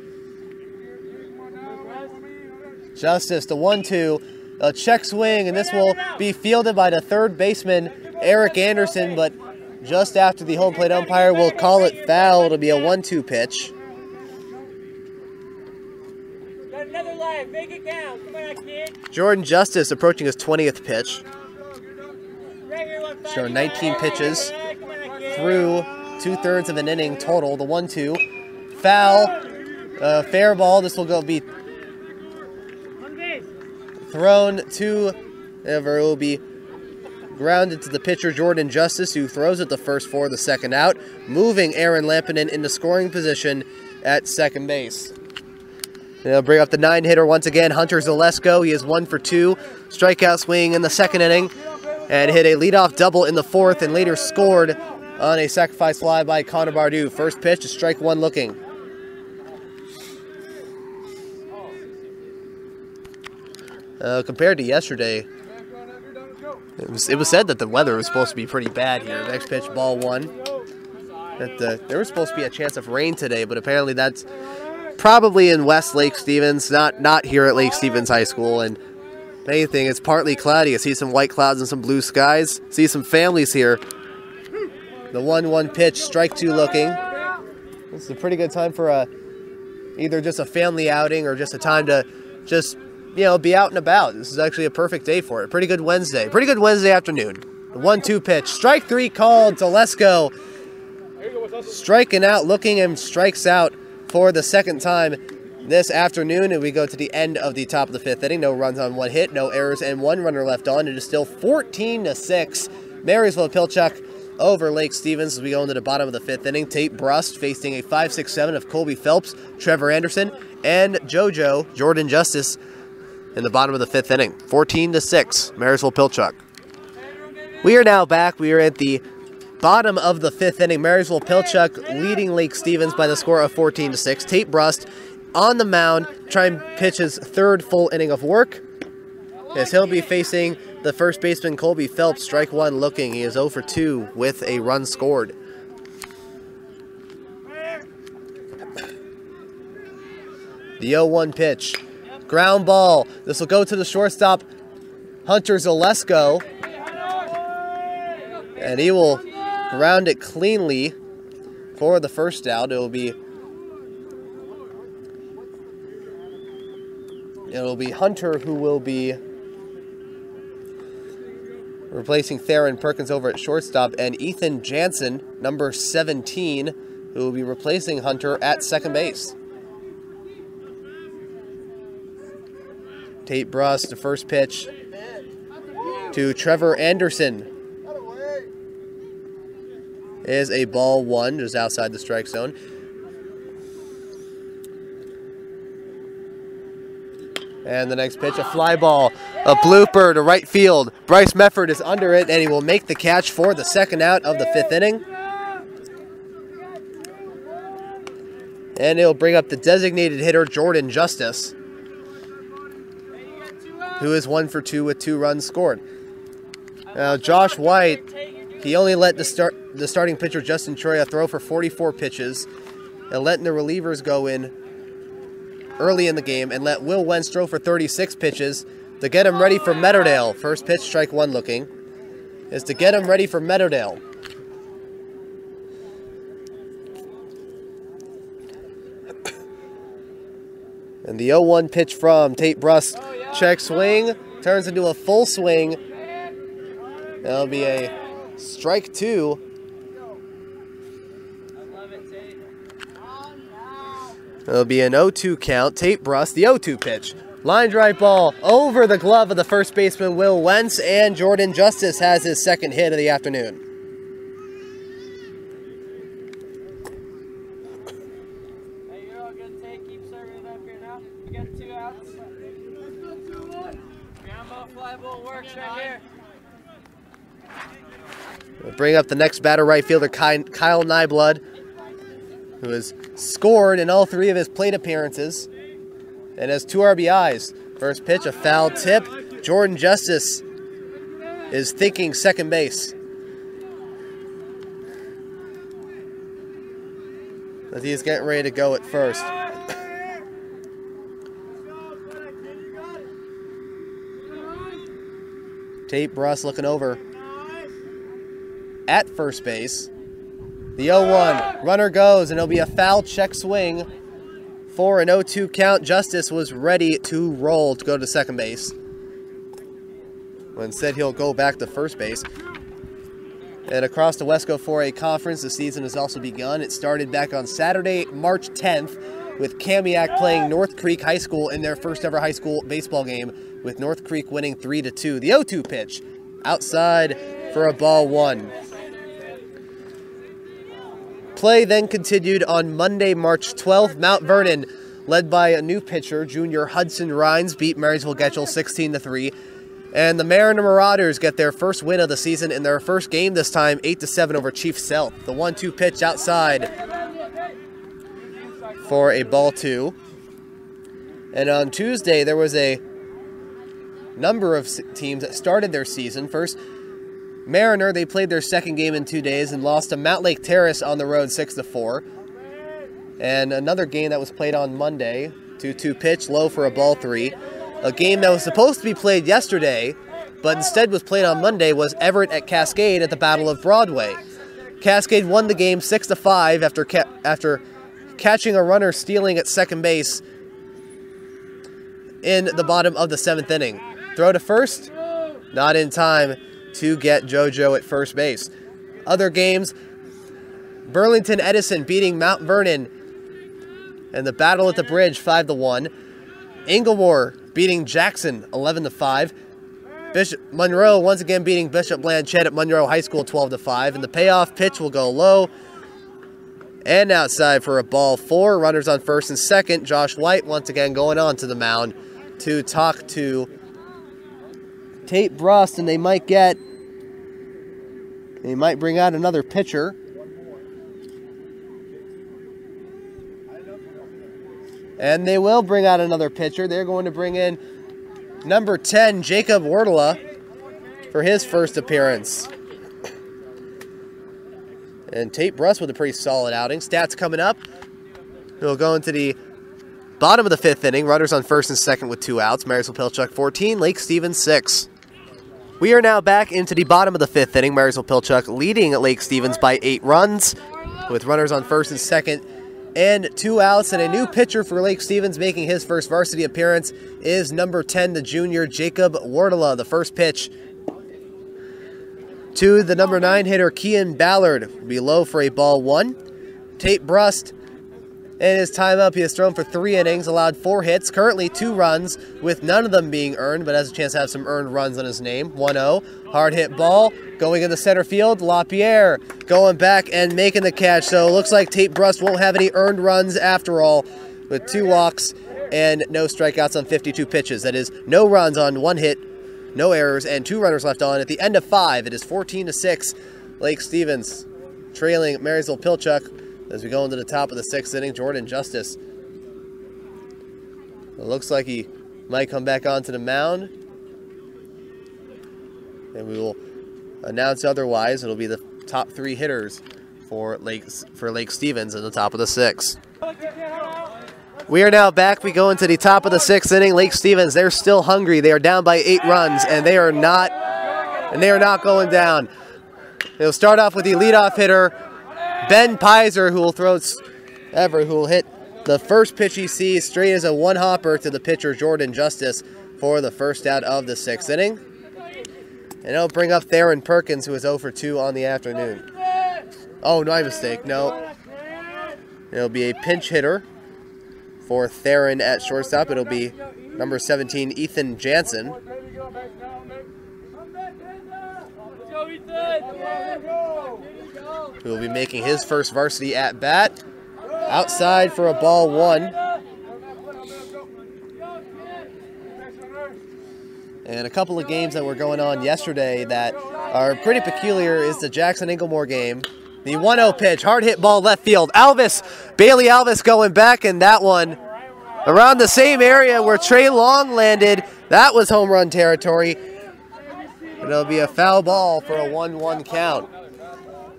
S1: Justice, the 1-2, a check swing, and this will be fielded by the third baseman, Eric Anderson, but just after the home plate umpire will call it foul. It'll be a 1-2 pitch.
S3: Got another line, make it count. Come on, kid.
S1: Jordan Justice approaching his 20th pitch.
S3: Right here, 1-5.
S1: Showing 19 pitches through 2/3 of an inning total. The 1-2. Foul, fair ball. This will be thrown to, it will be grounded to the pitcher Jordan Justice, who throws it the first for the second out, moving Aaron Lampinen into scoring position at second base. They'll bring up the 9 hitter once again, Hunter Zalesko. He is 1 for 2, strikeout swing in the second inning, and hit a leadoff double in the 4th, and later scored on a sacrifice fly by Connor Bardou. First pitch, strike 1 looking. Compared to yesterday, it was said that the weather was supposed to be pretty bad here. Next pitch, ball 1. There was supposed to be a chance of rain today, but apparently that's probably in West Lake Stevens, not here at Lake Stevens High School. And if anything, it's partly cloudy. I see some white clouds and some blue skies. See some families here. The 1-1 pitch, strike 2 looking. This is a pretty good time for either just a family outing or just a time to just, be out and about. This is actually a perfect day for it. Pretty good Wednesday afternoon. The 1-2 pitch, strike 3 called. Zalesko striking out, looking, and strikes out for the second time this afternoon. And we go to the end of the top of the 5th inning. No runs on 1 hit, no errors, and 1 runner left on. It is still 14-6. Marysville-Pilchuck over Lake Stevens as we go into the bottom of the 5th inning. Tate Brust facing a 5-6-7 of Colby Phelps, Trevor Anderson, and Jordan Justice in the bottom of the 5th inning. 14-6, Marysville-Pilchuck. We are now back. We are at the bottom of the 5th inning. Marysville-Pilchuck leading Lake Stevens by the score of 14-6. Tate Brust on the mound, trying to pitch his 3rd full inning of work, as he'll be facing the first baseman Colby Phelps. Strike 1 looking. He is 0 for 2 with a run scored. The 0-1 pitch. Ground ball. This will go to the shortstop, Hunter Zalesko. And he will ground it cleanly for the first out. It'll be Hunter who will be replacing Theron Perkins over at shortstop, and Ethan Jansen, number 17, who will be replacing Hunter at second base. Tate Brust, the first pitch to Trevor Anderson. is a ball 1, just outside the strike zone. And the next pitch, a fly ball, a blooper to right field. Bryce Mefford is under it, and he will make the catch for the second out of the 5th inning. And he'll bring up the designated hitter, Jordan Justice, who is 1 for 2 with 2 runs scored. Now, Josh White, he only let the starting pitcher, Justin Troya, throw for 44 pitches, and letting the relievers go in early in the game, and let Will Wentz throw for 36 pitches to get him ready for Meadowdale. First pitch, strike 1 looking, is to get him ready for Meadowdale. And the 0-1 pitch from Tate Brust, check swing, turns into a full swing. That'll be a strike 2. It'll be an 0-2 count. Tate Brust, the 0-2 pitch. Line drive ball over the glove of the first baseman, Will Wentz, and Jordan Justice has his second hit of the afternoon.
S2: Hey, you're all good, Tate. Keep serving it up here now. We got 2 outs. Ground ball, fly ball works right here.
S1: We'll bring up the next batter, right fielder Kyle Nyblood, who has scored in all 3 of his plate appearances and has 2 RBIs. First pitch, a foul tip. Jordan Justice is thinking second base. But he's getting ready to go at first. Tate Brust looking over at first base. The 0-1, runner goes, and it'll be a foul check swing for an 0-2 count. Justice was ready to roll to go to second base. But instead, he'll go back to first base. And across the Wesco 4A Conference, the season has also begun. It started back on Saturday, March 10th, with Kamiak playing North Creek High School in their first ever high school baseball game, with North Creek winning 3-2. The 0-2 pitch, outside for a ball 1. Play then continued on Monday, March 12th. Mount Vernon, led by a new pitcher, junior Hudson Rines, beat Marysville-Getchell 16-3. And the Mariner Marauders get their first win of the season in their first game this time, 8-7 over Chief Sealth. The 1-2 pitch outside for a ball 2. And on Tuesday, there was a number of teams that started their season. First, Mariner, they played their second game in 2 days and lost to Mount Lake Terrace on the road 6-4. And another game that was played on Monday, 2-2 pitch, low for a ball 3. A game that was supposed to be played yesterday, but instead was played on Monday, was Everett at Cascade at the Battle of Broadway. Cascade won the game 6-5 after catching a runner stealing at second base in the bottom of the 7th inning. Throw to first, not in time to get JoJo at first base. Other games, Burlington Edison beating Mount Vernon and the Battle at the Bridge 5-1. Inglemoor beating Jackson 11-5. Bishop Monroe once again beating Bishop Blanchette at Monroe High School 12-5. And the payoff pitch will go low and outside for a ball 4. Runners on first and second. Josh White once again going on to the mound to talk to Tate Brust, and they might bring out another pitcher. And they will bring out another pitcher. They're going to bring in number 10, Jacob Wardla, for his first appearance. And Tate Brust with a pretty solid outing. Stats coming up. We'll go into the bottom of the 5th inning. Runners on first and second with 2 outs. Marysville-Pilchuck 14, Lake Stevens 6. We are now back into the bottom of the 5th inning. Marysville-Pilchuck leading at Lake Stevens by 8 runs, with runners on first and second and 2 outs. And a new pitcher for Lake Stevens making his first varsity appearance is number 10, the junior Jacob Wardla. The first pitch to the number 9 hitter, Kean Ballard, will be low for a ball 1. Tate Brust, in his time up, he has thrown for 3 innings, allowed 4 hits, currently 2 runs, with none of them being earned, but has a chance to have some earned runs on his name. 1-0, hard hit ball, going in the center field. LaPierre going back and making the catch. So it looks like Tate Brust won't have any earned runs after all, with 2 walks and no strikeouts on 52 pitches. That is no runs on 1 hit, no errors, and 2 runners left on. At the end of 5, it is 14-6. Lake Stevens trailing Marysville-Pilchuck as we go into the top of the 6th inning. Jordan Justice, it looks like he might come back onto the mound, and we will announce otherwise. It'll be the top 3 hitters for Lake Stevens in the top of the 6th. We are now back. We go into the top of the 6th inning. Lake Stevens, they're still hungry. They are down by 8 runs, and they are not going down. They'll start off with the leadoff hitter, Ben Pizer, who will hit the first pitch he sees straight as a 1-hopper to the pitcher Jordan Justice for the first out of the 6th inning. And it'll bring up Theron Perkins, who is 0 for 2 on the afternoon. Oh, my mistake. No. It'll be a pinch hitter for Theron at shortstop. It'll be number 17, Ethan Jansen, who will be making his first varsity at bat. Outside for a ball 1. And a couple of games that were going on yesterday that are pretty peculiar is the Jackson-Inglemoor game. The 1-0 pitch, hard hit ball left field. Bailey Alvis going back, and that one around the same area where Trey Long landed. That was home run territory. It'll be a foul ball for a 1-1 count.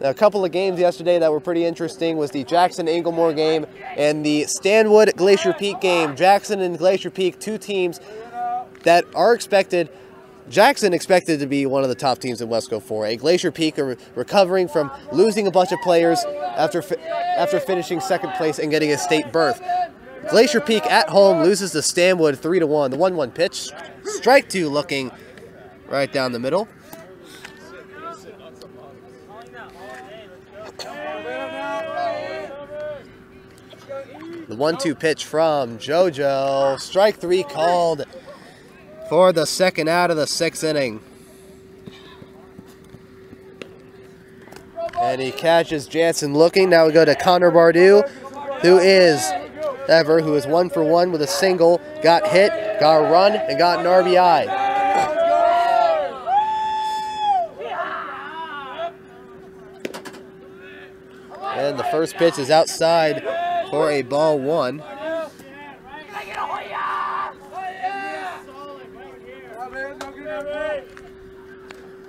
S1: Now, a couple of games yesterday that were pretty interesting was the Jackson-Inglemoor game and the Stanwood-Glacier Peak game. Jackson and Glacier Peak, 2 teams that are expected. Jackson expected to be one of the top teams in Wesco 4A. Glacier Peak are recovering from losing a bunch of players after finishing 2nd place and getting a state berth. Glacier Peak at home loses to Stanwood 3-1. The 1-1 pitch, strike 2 looking right down the middle. The 1-2 pitch from JoJo. Strike 3 called for the 2nd out of the 6th inning. And he catches Jansen looking. Now we go to Connor Bardou, who is 1 for 1 with a single. Got hit, got a run, and got an RBI. And the first pitch is outside for a ball 1.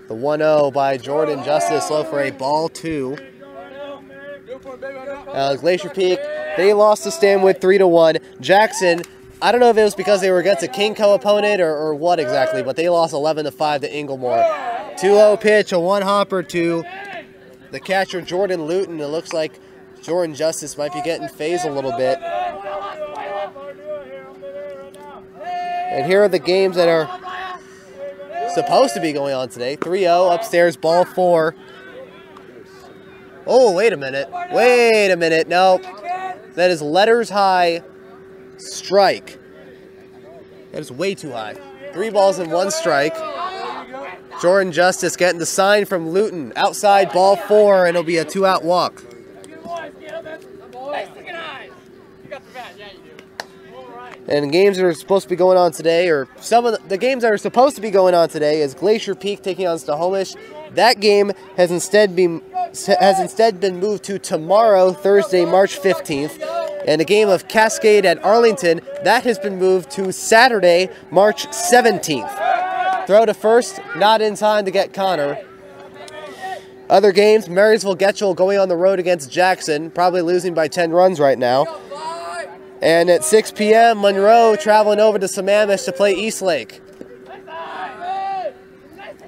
S1: The 1-0 by Jordan Justice, low for a ball 2. Glacier Peak, they lost to Stanwood 3-1. Jackson, I don't know if it was because they were against a King-Co opponent or what exactly, but they lost 11-5 to Inglemoor. 2-0 pitch, a 1-hopper to the catcher Jordan Luton. It looks like Jordan Justice might be getting phased a little bit. And here are the games that are supposed to be going on today. 3-0 upstairs, ball 4. Oh, wait a minute. Wait a minute. No, that is letters high strike. That is way too high. 3 balls and 1 strike. Jordan Justice getting the sign from Luton. Outside, ball 4, and it'll be a 2-out walk. And games that are supposed to be going on today, or some of the games that are supposed to be going on today, is Glacier Peak taking on Snohomish. That game has instead been moved to tomorrow, Thursday, March 15th. And the game of Cascade at Arlington, that has been moved to Saturday, March 17th. Throw to first, not in time to get Connor. Other games, Marysville-Getchell going on the road against Jackson, probably losing by 10 runs right now. And at 6 p.m., Monroe traveling over to Sammamish to play Eastlake.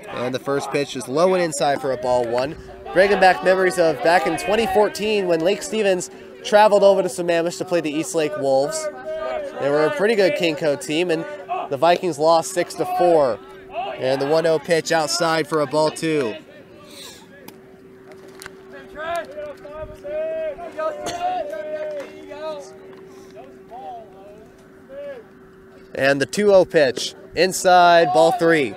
S1: And the first pitch is low and inside for a ball 1. Bringing back memories of back in 2014 when Lake Stevens traveled over to Sammamish to play the Eastlake Wolves. They were a pretty good King-Co team, and the Vikings lost 6-4. And the 1-0 pitch outside for a ball 2. And the 2-0 pitch inside, ball 3.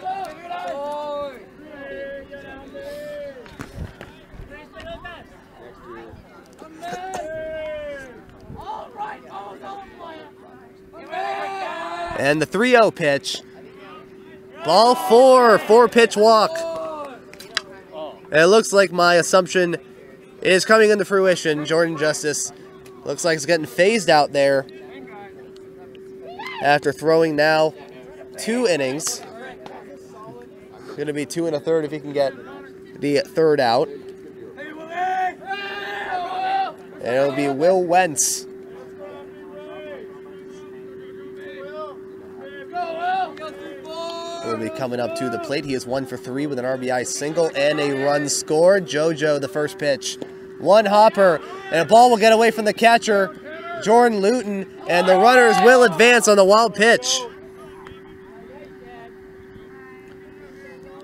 S1: And the 3-0 pitch. Ball 4, 4-pitch walk. And it looks like my assumption is coming into fruition. Jordan Justice looks like he's getting phased out there after throwing now 2 innings. Going to be 2 1/3 if he can get the 3rd out. And it'll be Will Wentz. Will be coming up to the plate. He is 1 for 3 with an RBI single and a run scored. JoJo, the first pitch. 1 hopper, and a ball will get away from the catcher, Jordan Luton, and the runners will advance on the wild pitch.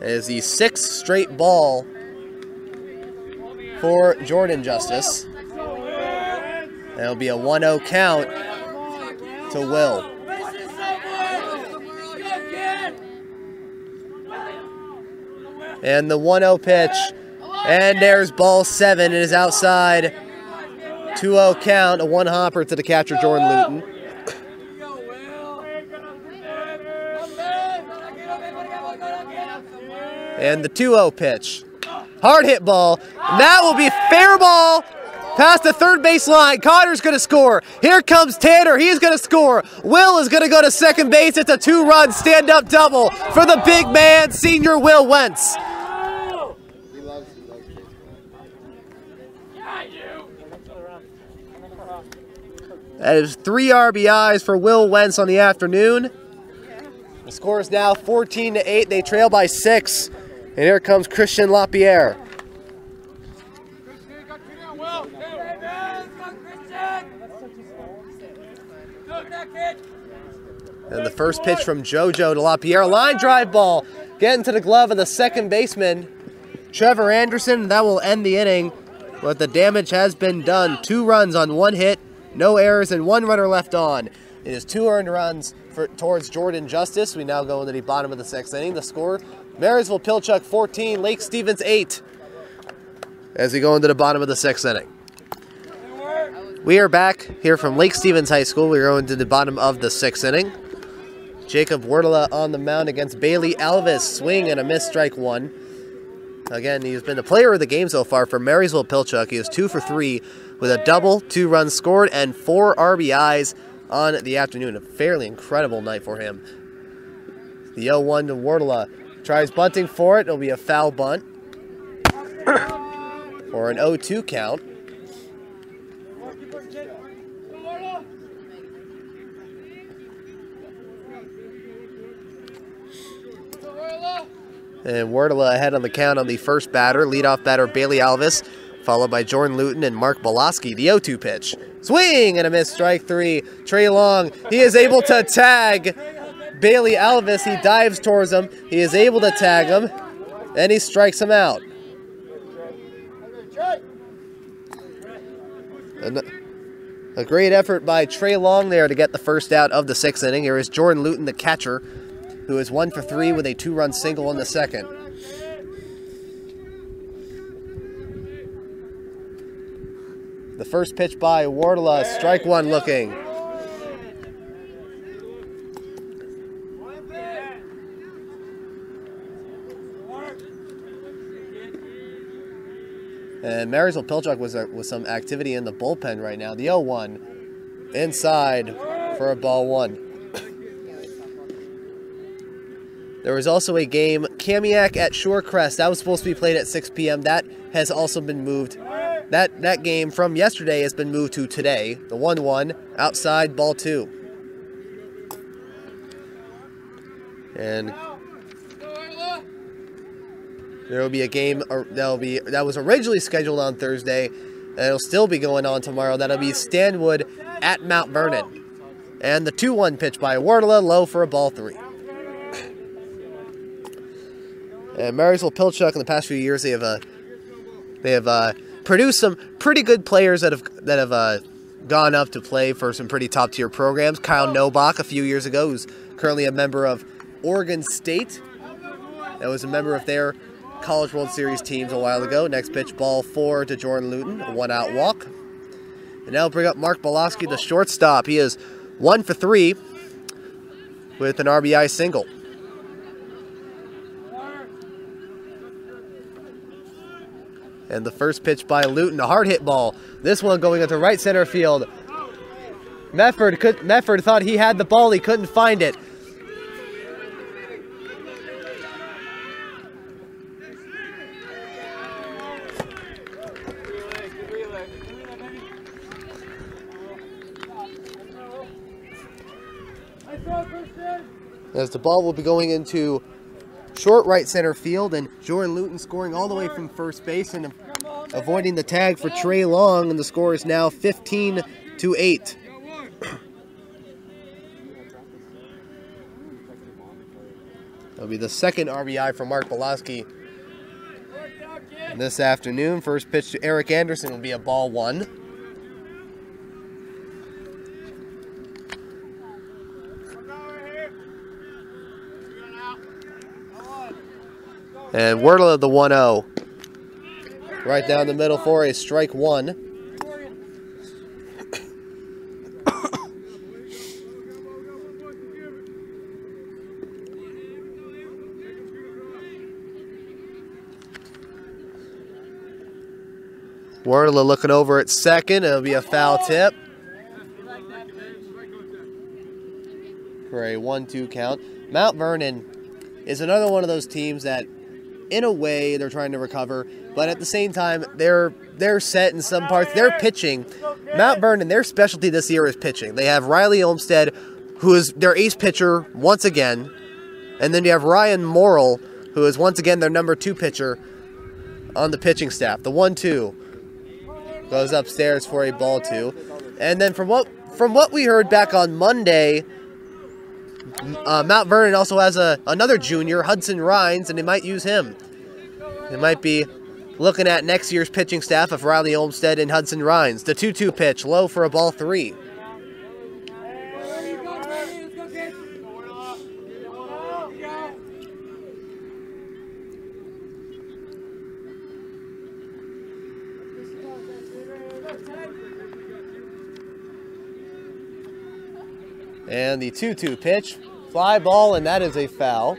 S1: It is the 6th straight ball for Jordan Justice. It'll be a 1-0 count to Will. And the 1-0 pitch, and there's ball 7. It is outside. 2-0 count, a 1 hopper to the catcher, Jordan Luton. And the 2-0 pitch. Hard hit ball. And that will be fair ball past the 3rd base line. Connor's going to score. Here comes Tanner. He's going to score. Will is going to go to 2nd base. It's a 2-run stand-up double for the big man, senior Will Wentz. That is 3 RBIs for Will Wentz on the afternoon. The score is now 14-8. They trail by 6. And here comes Christian Lapierre. And the first pitch from JoJo to Lapierre. Line drive ball. Getting to the glove of the 2nd baseman, Trevor Anderson. That will end the inning. But the damage has been done. 2 runs on 1 hit. No errors and 1 runner left on. It is 2 earned runs towards Jordan Justice. We now go into the bottom of the 6th inning. The score, Marysville-Pilchuck 14, Lake Stevens 8. As we go into the bottom of the 6th inning. We are back here from Lake Stevens High School. We're going to the bottom of the 6th inning. Jacob Werdala on the mound against Bailey Alvis. Swing and a miss, strike 1. Again, he's been the player of the game so far for Marysville-Pilchuck. He is 2 for 3 with a double, 2 runs scored, and 4 RBIs on the afternoon. A fairly incredible night for him. The 0-1 to Werdala. Tries bunting for it. It'll be a foul bunt. Or an 0-2 count. And Werdala ahead on the count on the first batter. Leadoff batter Bailey Alvis, followed by Jordan Luton and Mark Boloski. The 0-2 pitch. Swing and a miss, strike 3. Trey Long, he is able to tag Bailey Alvis. He dives towards him. He is able to tag him, and he strikes him out. And a great effort by Trey Long there to get the first out of the 6th inning. Here is Jordan Luton, the catcher, who is 1 for 3 with a 2-run single in the 2nd. The first pitch by Werdala, strike 1 looking. And Marysville-Pilchuck was some activity in the bullpen right now. The 0-1 inside for a ball 1. There was also a game, Kamiak at Shorecrest. That was supposed to be played at 6 p.m. That has also been moved. That game from yesterday has been moved to today. The 1-1 outside, ball 2. And there will be a game that was originally scheduled on Thursday, and it'll still be going on tomorrow. That'll be Stanwood at Mount Vernon. And the 2-1 pitch by Werdala, low for a ball 3. And Marysville-Pilchuck in the past few years, they have produced some pretty good players that have gone up to play for some pretty top tier programs. Kyle Nobach a few years ago, who's currently a member of Oregon State, that was a member of their College World Series teams a while ago. Next pitch, ball 4 to Jordan Luton, a 1-out walk. And now bring up Mark Boloski, the shortstop. He is 1 for 3 with an RBI single. And the first pitch by Luton, a hard hit ball. This one going into right center field. Medford thought he had the ball, he couldn't find it. As the ball will be going into short right center field, and Jordan Luton scoring all the way from first base and avoiding the tag for Trey Long, and the score is now 15-8. That'll be the second RBI for Mark Belowski this afternoon. First pitch to Eric Anderson will be a ball one. And Wordle of the 1-0. Right down the middle for a strike one. Wordle looking over at second. It'll be a foul tip for a 1-2 count. Mount Vernon is another one of those teams that, in a way, they're trying to recover, but at the same time, they're set in some parts. They're pitching. Mount Vernon, their specialty this year is pitching. They have Riley Olmstead, who is their ace pitcher once again, and then you have Ryan Morrill, who is once again their number 2 pitcher on the pitching staff. The 1-2 goes upstairs for a ball 2, and then from what we heard back on Monday, Mount Vernon also has another junior, Hudson Rhines, and they might use him. They might be looking at next year's pitching staff of Riley Olmstead and Hudson Rhines. The 2-2 pitch, low for a ball 3. And the 2-2 pitch, fly ball, and that is a foul.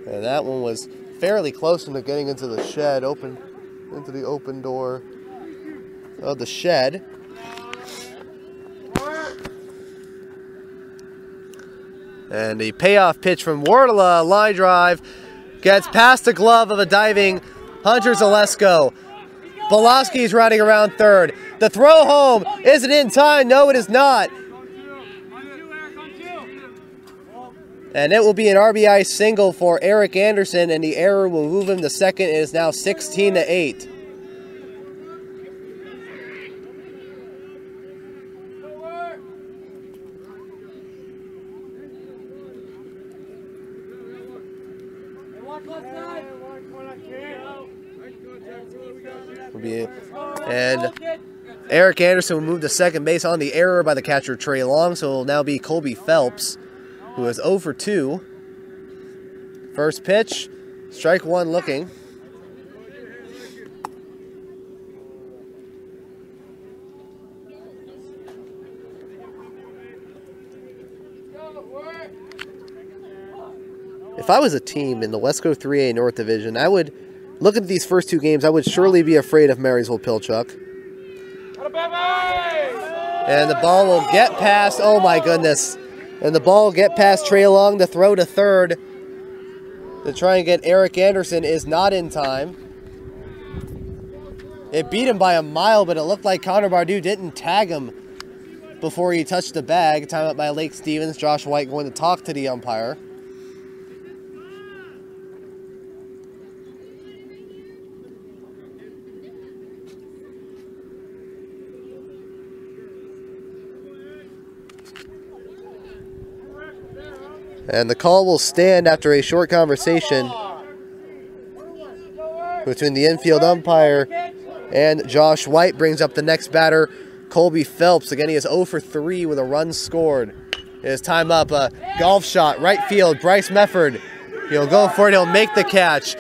S1: And that one was fairly close to getting into the shed, into the open door of the shed. And the payoff pitch from Wardla, line drive, gets past the glove of a diving Hunter Zalesko. Belowski's riding around third. The throw home, is it in time? No, it is not. And it will be an RBI single for Eric Anderson, and the error will move him to second. It is now 16-8. And Eric Anderson will move to second base on the error by the catcher Trey Long, so it will now be Colby Phelps, who is 0 for 2. First pitch, strike one looking. If I was a team in the Wesco 3A North Division, I would look at these first 2 games. I would surely be afraid of Marysville-Pilchuck. And the ball will get past, oh my goodness. And the ball will get past Trey Long. The throw to third to try and get Eric Anderson is not in time. It beat him by a mile, but it looked like Connor Bardew didn't tag him before he touched the bag. Timeout by Lake Stevens. Josh White going to talk to the umpire. And the call will stand after a short conversation between the infield umpire and Josh White. Brings up the next batter, Colby Phelps. Again, he is 0 for 3 with a run scored. It is time up. A golf shot, right field. Bryce Mefford. He'll go for it. He'll make the catch.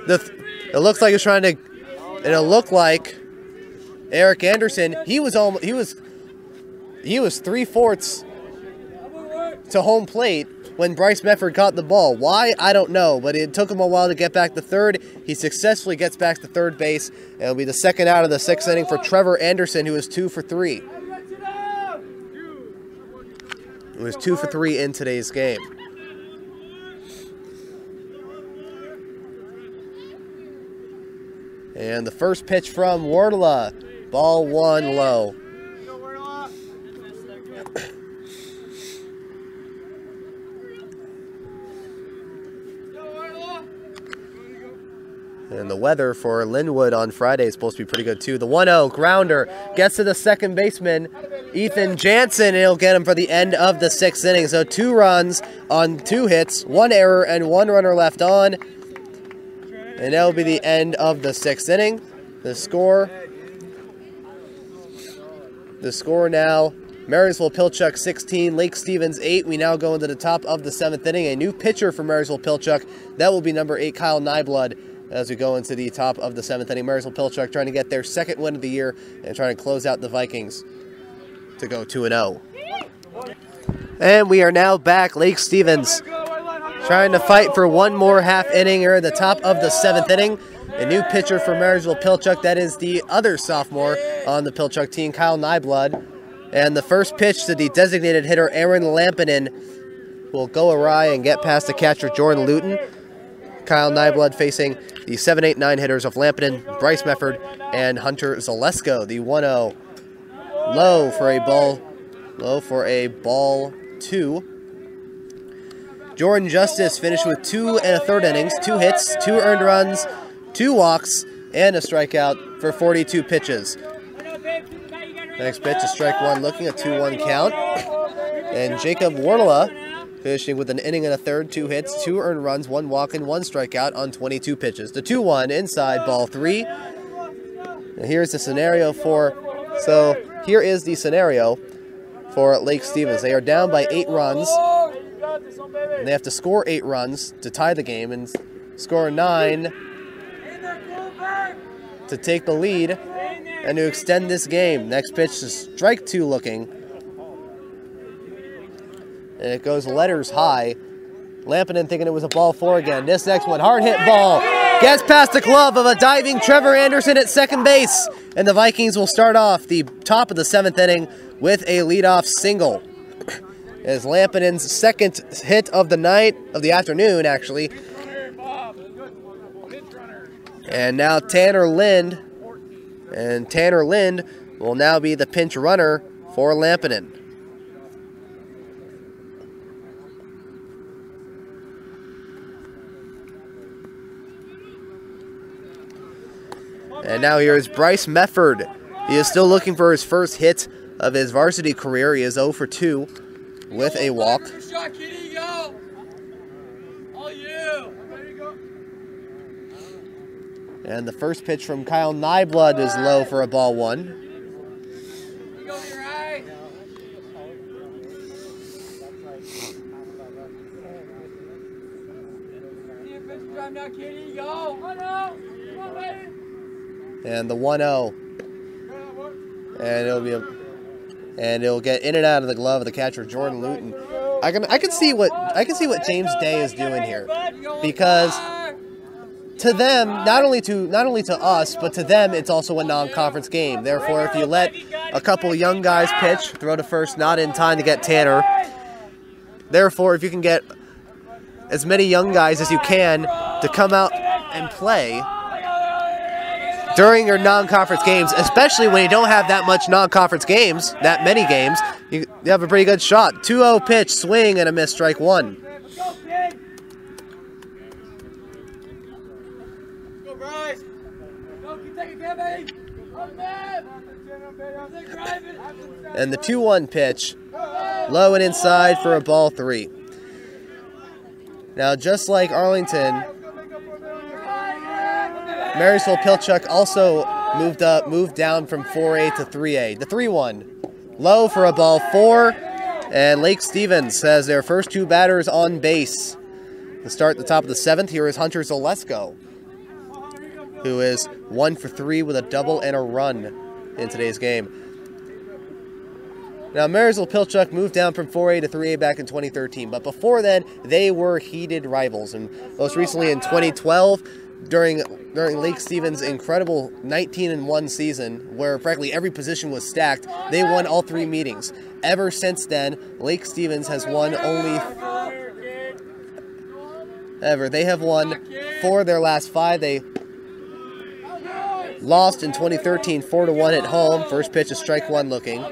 S1: It looks like he's trying to. It'll look like Eric Anderson. He was he was 3/4 to home plate when Bryce Mefford caught the ball. Why? I don't know, but it took him a while to get back to third. He successfully gets back to third base. It'll be the second out of the 6th inning for Trevor Anderson, who is 2 for 3. He was 2 for 3 in today's game. And the first pitch from Wardla, ball 1 low. And the weather for Linwood on Friday is supposed to be pretty good too. The 1-0 grounder gets to the second baseman, Ethan Jansen, and he'll get him for the end of the 6th inning. So 2 runs on 2 hits, 1 error, and 1 runner left on. And that'll be the end of the 6th inning. The score now, Marysville-Pilchuck 16, Lake Stevens 8. We now go into the top of the 7th inning. A new pitcher for Marysville-Pilchuck. That will be number 8, Kyle Nyblood, as we go into the top of the 7th inning. Marysville-Pilchuck trying to get their 2nd win of the year and trying to close out the Vikings to go 2-0. And we are now back. Lake Stevens trying to fight for one more half inning here at the top of the 7th inning. A new pitcher for Marysville-Pilchuck. That is the other sophomore on the Pilchuck team, Kyle Nyblood. And the first pitch to the designated hitter, Aaron Lampinen, will go awry and get past the catcher, Jordan Luton. Kyle Nyblood facing the 7, 8, 9 hitters of Lampinen, Bryce Mefford, and Hunter Zalesko. The 1-0 low for a ball 2. Jordan Justice finished with 2 1/3 innings, 2 hits, 2 earned runs, 2 walks, and a strikeout for 42 pitches. Next pitch is strike 1, looking at 2-1 count. And Jacob Wardla finishing with an inning and a third, 2 hits, 2 earned runs, 1 walk, and 1 strikeout on 22 pitches. The 2-1 inside, ball 3. And here is the scenario for Lake Stevens. They are down by 8 runs. And they have to score 8 runs to tie the game and score 9 to take the lead and to extend this game. Next pitch is strike 2 looking. And it goes letters high. Lampinen thinking it was a ball 4 again. This next one, hard hit ball. Gets past the glove of a diving Trevor Anderson at second base. And the Vikings will start off the top of the 7th inning with a leadoff single. As Lampinen's 2nd hit of the night, of the afternoon actually. And now Tanner Lind. And Tanner Lind will now be the pinch runner for Lampinen. And now here is Bryce Mefford. He is still looking for his first hit of his varsity career. He is 0 for 2 with a walk. And the first pitch from Kyle Nyblood is low for a ball 1. And the 1-0. And it'll get in and out of the glove of the catcher Jordan Luton. I can see what James Day is doing here, because to them, not only to us, but to them, it's also a non-conference game. Therefore, if you let a couple young guys pitch, throw to first, not in time to get Tanner. Therefore, if you can get as many young guys as you can to come out and play during your non-conference games, especially when you don't have that much non-conference games, that many games, you have a pretty good shot. 2-0 pitch, swing and a miss, strike 1. And the 2-1 pitch, low and inside for a ball 3. Now, just like Arlington, Marysville-Pilchuck also moved down from 4A to 3A. The 3-1, low for a ball 4, and Lake Stevens has their first 2 batters on base. To start the top of the 7th, here is Hunter Zalesko, who is 1 for 3 with a double and a run in today's game. Now, Marysville-Pilchuck moved down from 4A to 3A back in 2013, but before then, they were heated rivals. And most recently in 2012, during Lake Stevens' incredible 19-1 season, where practically every position was stacked, they won all 3 meetings. Ever since then, Lake Stevens has won only... They have won 4 of their last 5. They lost in 2013 4-1 at home. First pitch is strike 1 looking.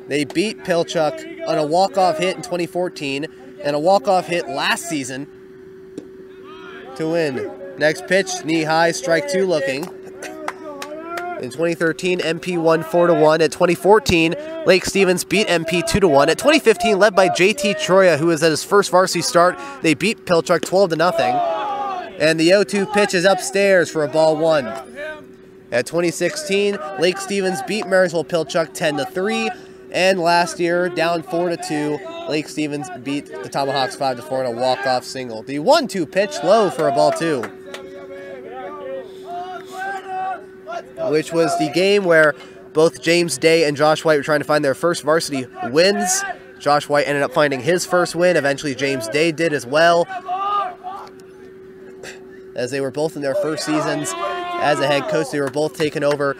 S1: They beat Pilchuck on a walk-off hit in 2014 and a walk-off hit last season to win. Next pitch, knee high, strike 2 looking. In 2013, MP won 4-1. At 2014, Lake Stevens beat MP 2-1. At 2015, led by JT Troya, who was at his first varsity start, they beat Pilchuck 12-0. And the 0-2 pitch is upstairs for a ball 1. At 2016, Lake Stevens beat Marysville-Pilchuck 10-3. And last year, down 4-2, Lake Stevens beat the Tomahawks 5-4 in a walk-off single. The 1-2 pitch low for a ball 2, which was the game where both James Day and Josh White were trying to find their first varsity wins. Josh White ended up finding his first win. Eventually, James Day did as well, as they were both in their first seasons as a head coach. They were both taken over.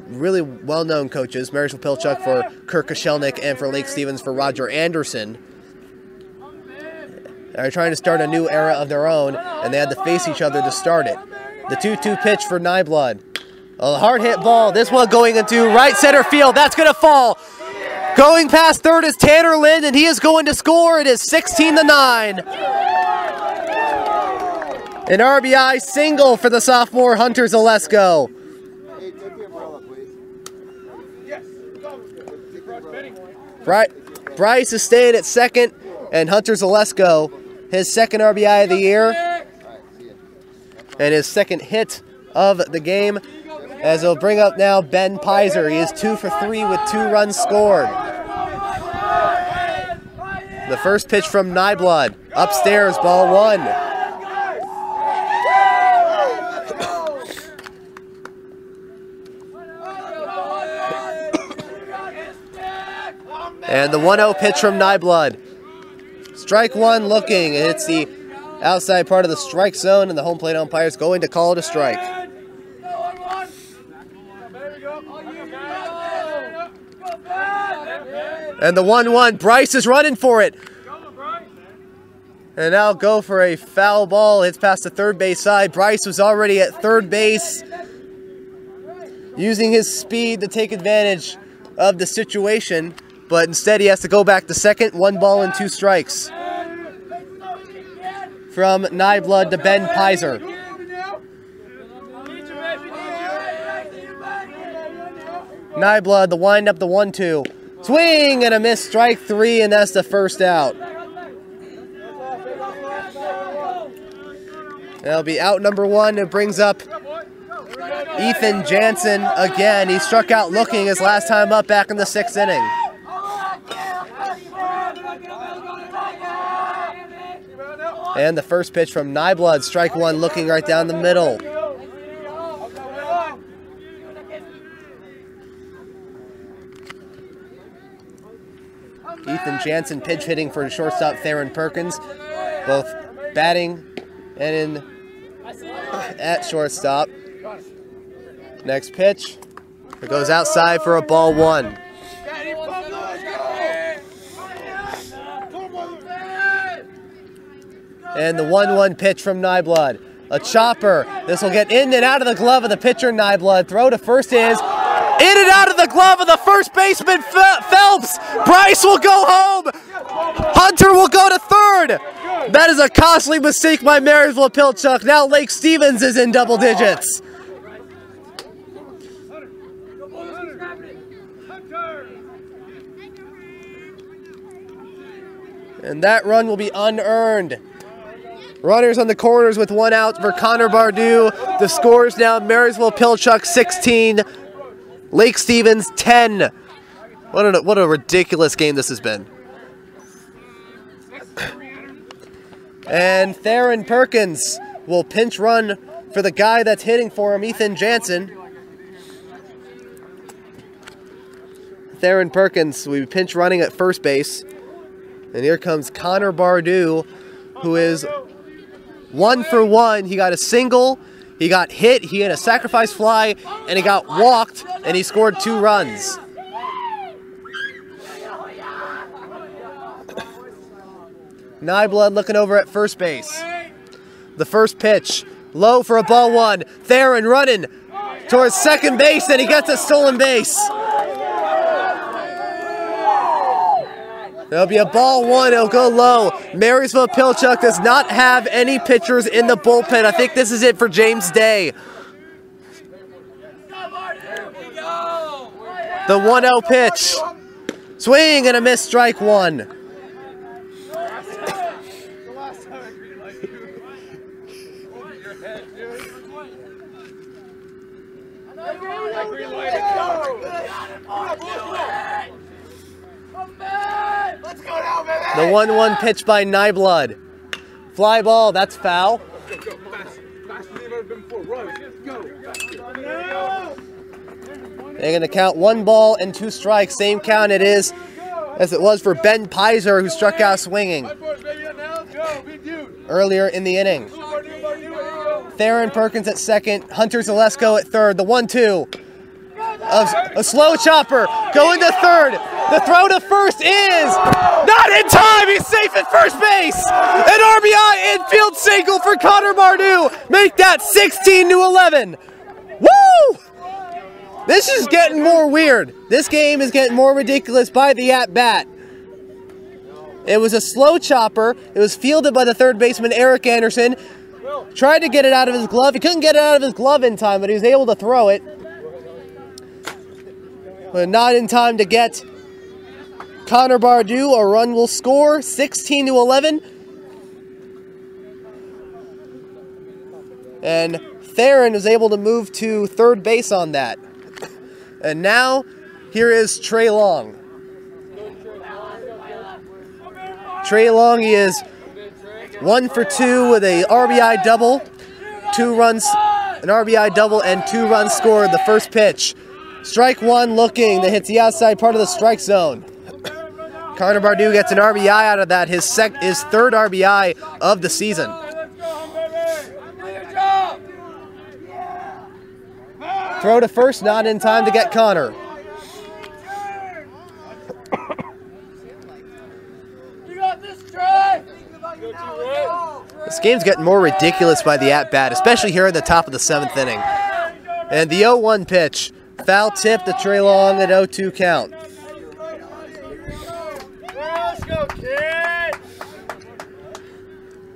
S1: Really well-known coaches, Marysville-Pilchuck for Kirk Koshelnik and for Lake Stevens for Roger Anderson. They're trying to start a new era of their own, and they had to face each other to start it. The 2-2 pitch for Nyblood. A hard-hit ball. This one going into right center field. That's going to fall. Going past third is Tanner Lind, and he is going to score. It is 16-9. An RBI single for the sophomore Hunter Zalesko. Bryce is staying at second, and Hunter Zalesko, his second RBI of the year, and his second hit of the game, as he'll bring up now Ben Pizer. He is 2 for 3 with 2 runs scored. The first pitch from Nyblood, upstairs, ball 1. And the 1-0 pitch from Nyblood. Strike 1 looking. It's the outside part of the strike zone, and the home plate umpire is going to call it a strike. And the 1-1. Bryce is running for it. And now go for a foul ball. It's past the third base side. Bryce was already at third base, using his speed to take advantage of the situation. But instead he has to go back to second. 1 ball and 2 strikes. From Nyblood to Ben Pizer. Nyblood, the windup, the 1-2. Swing and a miss, strike 3, and that's the first out. That'll be out number 1. It brings up Ethan Jansen again. He struck out looking his last time up back in the 6th inning. And the first pitch from Nyblood, strike 1 looking right down the middle. Ethan Jansen pitch hitting for shortstop Theron Perkins, both batting and in at shortstop. Next pitch, it goes outside for a ball 1. And the 1-1 pitch from Nyblood. A chopper. This will get in and out of the glove of the pitcher, Nyblood. Throw to first is in and out of the glove of the first baseman, Phelps. Bryce will go home. Hunter will go to third. That is a costly mistake by Marysville-Pilchuck. Now Lake Stevens is in double digits. And that run will be unearned. Runners on the corners with 1 out for Connor Bardou. The score is now Marysville-Pilchuck 16, Lake Stevens 10. What a ridiculous game this has been. And Theron Perkins will pinch run for the guy that's hitting for him, Ethan Jansen. Theron Perkins will be pinch running at first base. And here comes Connor Bardew, who is 1 for 1. He got a single, he got hit, he had a sacrifice fly, and he got walked, and he scored 2 runs. Nyblood looking over at first base. The first pitch, low for a ball 1. Theron running towards second base, and he gets a stolen base. There'll be a ball 1, it'll go low. Marysville-Pilchuck does not have any pitchers in the bullpen. I think this is it for James Day. The 1-0 pitch. Swing and a miss, strike 1. The 1-1 pitch by Nyblood. Fly ball, that's foul. They're going to count 1 ball and 2 strikes. Same count it is as it was for Ben Pizer, who struck out swinging earlier in the inning. Theron Perkins at second, Hunter Zalesko at third. The 1-2. A slow chopper going to third. The throw to first is not in time. He's safe at first base. An RBI infield single for Connor Bardew. Make that 16-11. Woo! This is getting more weird. This game is getting more ridiculous by the at-bat. It was a slow chopper. It was fielded by the third baseman, Eric Anderson. Tried to get it out of his glove. He couldn't get it out of his glove in time, but he was able to throw it. But not in time to get Connor Bardew. A run will score, 16-11. And Theron was able to move to third base on that. And now, here is Trey Long. Trey Long, he is 1 for 2 with a RBI double, 2 runs, an RBI double and 2 runs scored. The first pitch. Strike 1 looking, that hits the outside part of the strike zone. Connor Bardew gets an RBI out of that, his third RBI of the season. Throw to first, not in time to get Connor. This game's getting more ridiculous by the at-bat, especially here at the top of the 7th inning. And the 0-1 pitch. Foul tip to Trey Long at 0-2 count.
S2: Let's go, kid!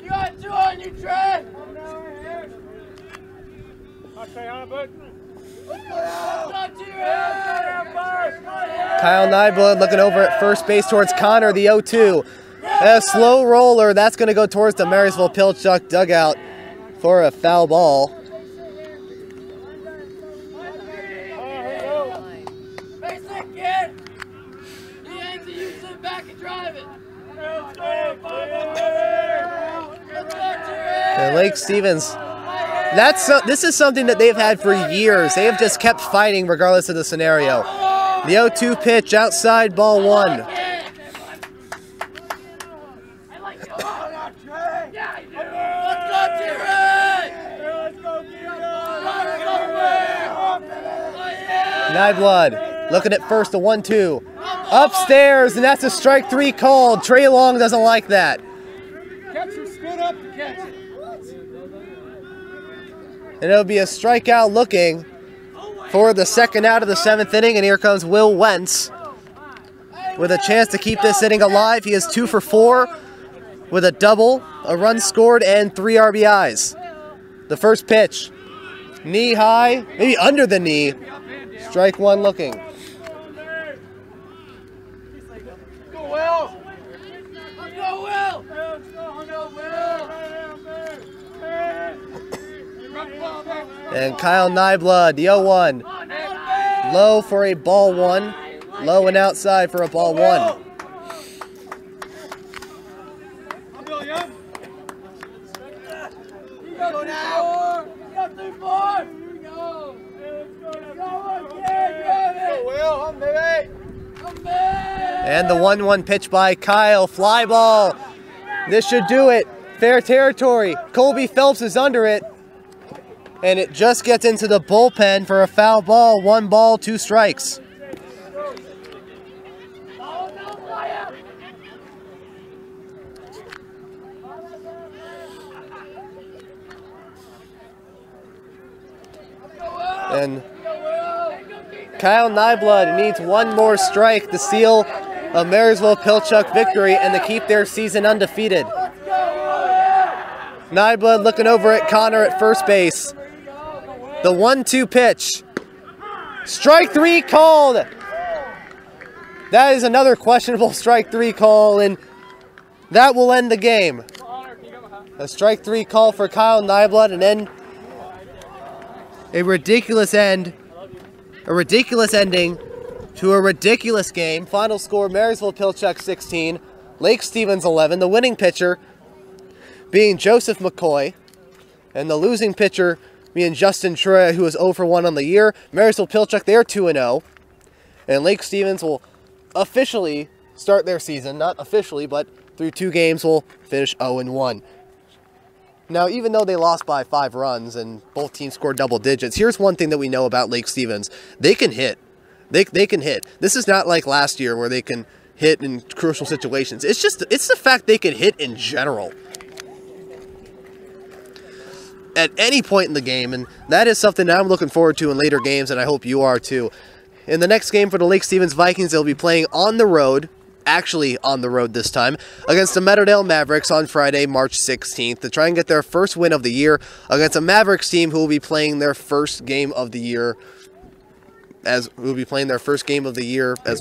S2: You got 2 on you, Trey!
S1: Kyle Nyblood looking over at first base towards Connor, the 0-2. A slow roller, that's going to go towards the Marysville-Pilchuck dugout for a foul ball. And Lake Stevens, this is something that they've had for years. They have just kept fighting regardless of the scenario. The 0-2 pitch, outside, ball 1. Nyblood looking at first, a 1-2. Upstairs, and that's a strike 3 called. Trey Long doesn't like that.
S2: Catcher stood up to catch it.
S1: And it'll be a strikeout looking for the second out of the 7th inning. And here comes Will Wentz with a chance to keep this inning alive. He is 2 for 4 with a double, a run scored, and 3 RBIs. The first pitch, knee high, maybe under the knee. Strike 1 looking.
S2: Go, Will! Let's go, Will! Let's go, Will!
S1: And Kyle Nyblood, the 0-1. Low for a ball 1. Low and outside for a ball 1. And the 1-1 pitch by Kyle. Fly ball. This should do it. Fair territory. Colby Phelps is under it. And it just gets into the bullpen for a foul ball. 1 ball, 2 strikes. And Kyle Nyblood needs 1 more strike to seal a Marysville-Pilchuck victory and to keep their season undefeated. Nyblood looking over at Connor at first base. The 1-2 pitch. Strike 3 called. That is another questionable strike 3 call, and that will end the game. A strike 3 call for Kyle Nyblood, and then a ridiculous ending to a ridiculous game. Final score, Marysville-Pilchuck 16, Lake Stevens 11. The winning pitcher being Joseph McCoy, and the losing pitcher being Justin Troya, who is 0 for 1 on the year. Marysville-Pilchuck, they're 2-0. And Lake Stevens will officially start their season. Not officially, but through 2 games will finish 0-1. Now, even though they lost by 5 runs and both teams scored double digits, here's one thing that we know about Lake Stevens. They can hit. They can hit. This is not like last year where they can hit in crucial situations. It's the fact they can hit in general at any point in the game, and that is something that I'm looking forward to in later games, and I hope you are too. In the next game for the Lake Stevens Vikings, they'll be playing on the road, actually on the road this time, against the Meadowdale Mavericks on Friday, March 16th, to try and get their first win of the year against a Mavericks team who will be playing their first game of the year as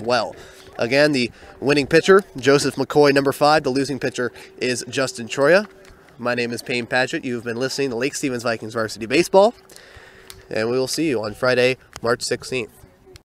S1: well. Again, the winning pitcher, Joseph McCoy, number 5. The losing pitcher is Justin Troya. My name is Payne Padgett. You've been listening to Lake Stevens Vikings Varsity Baseball, and we will see you on Friday, March 16th.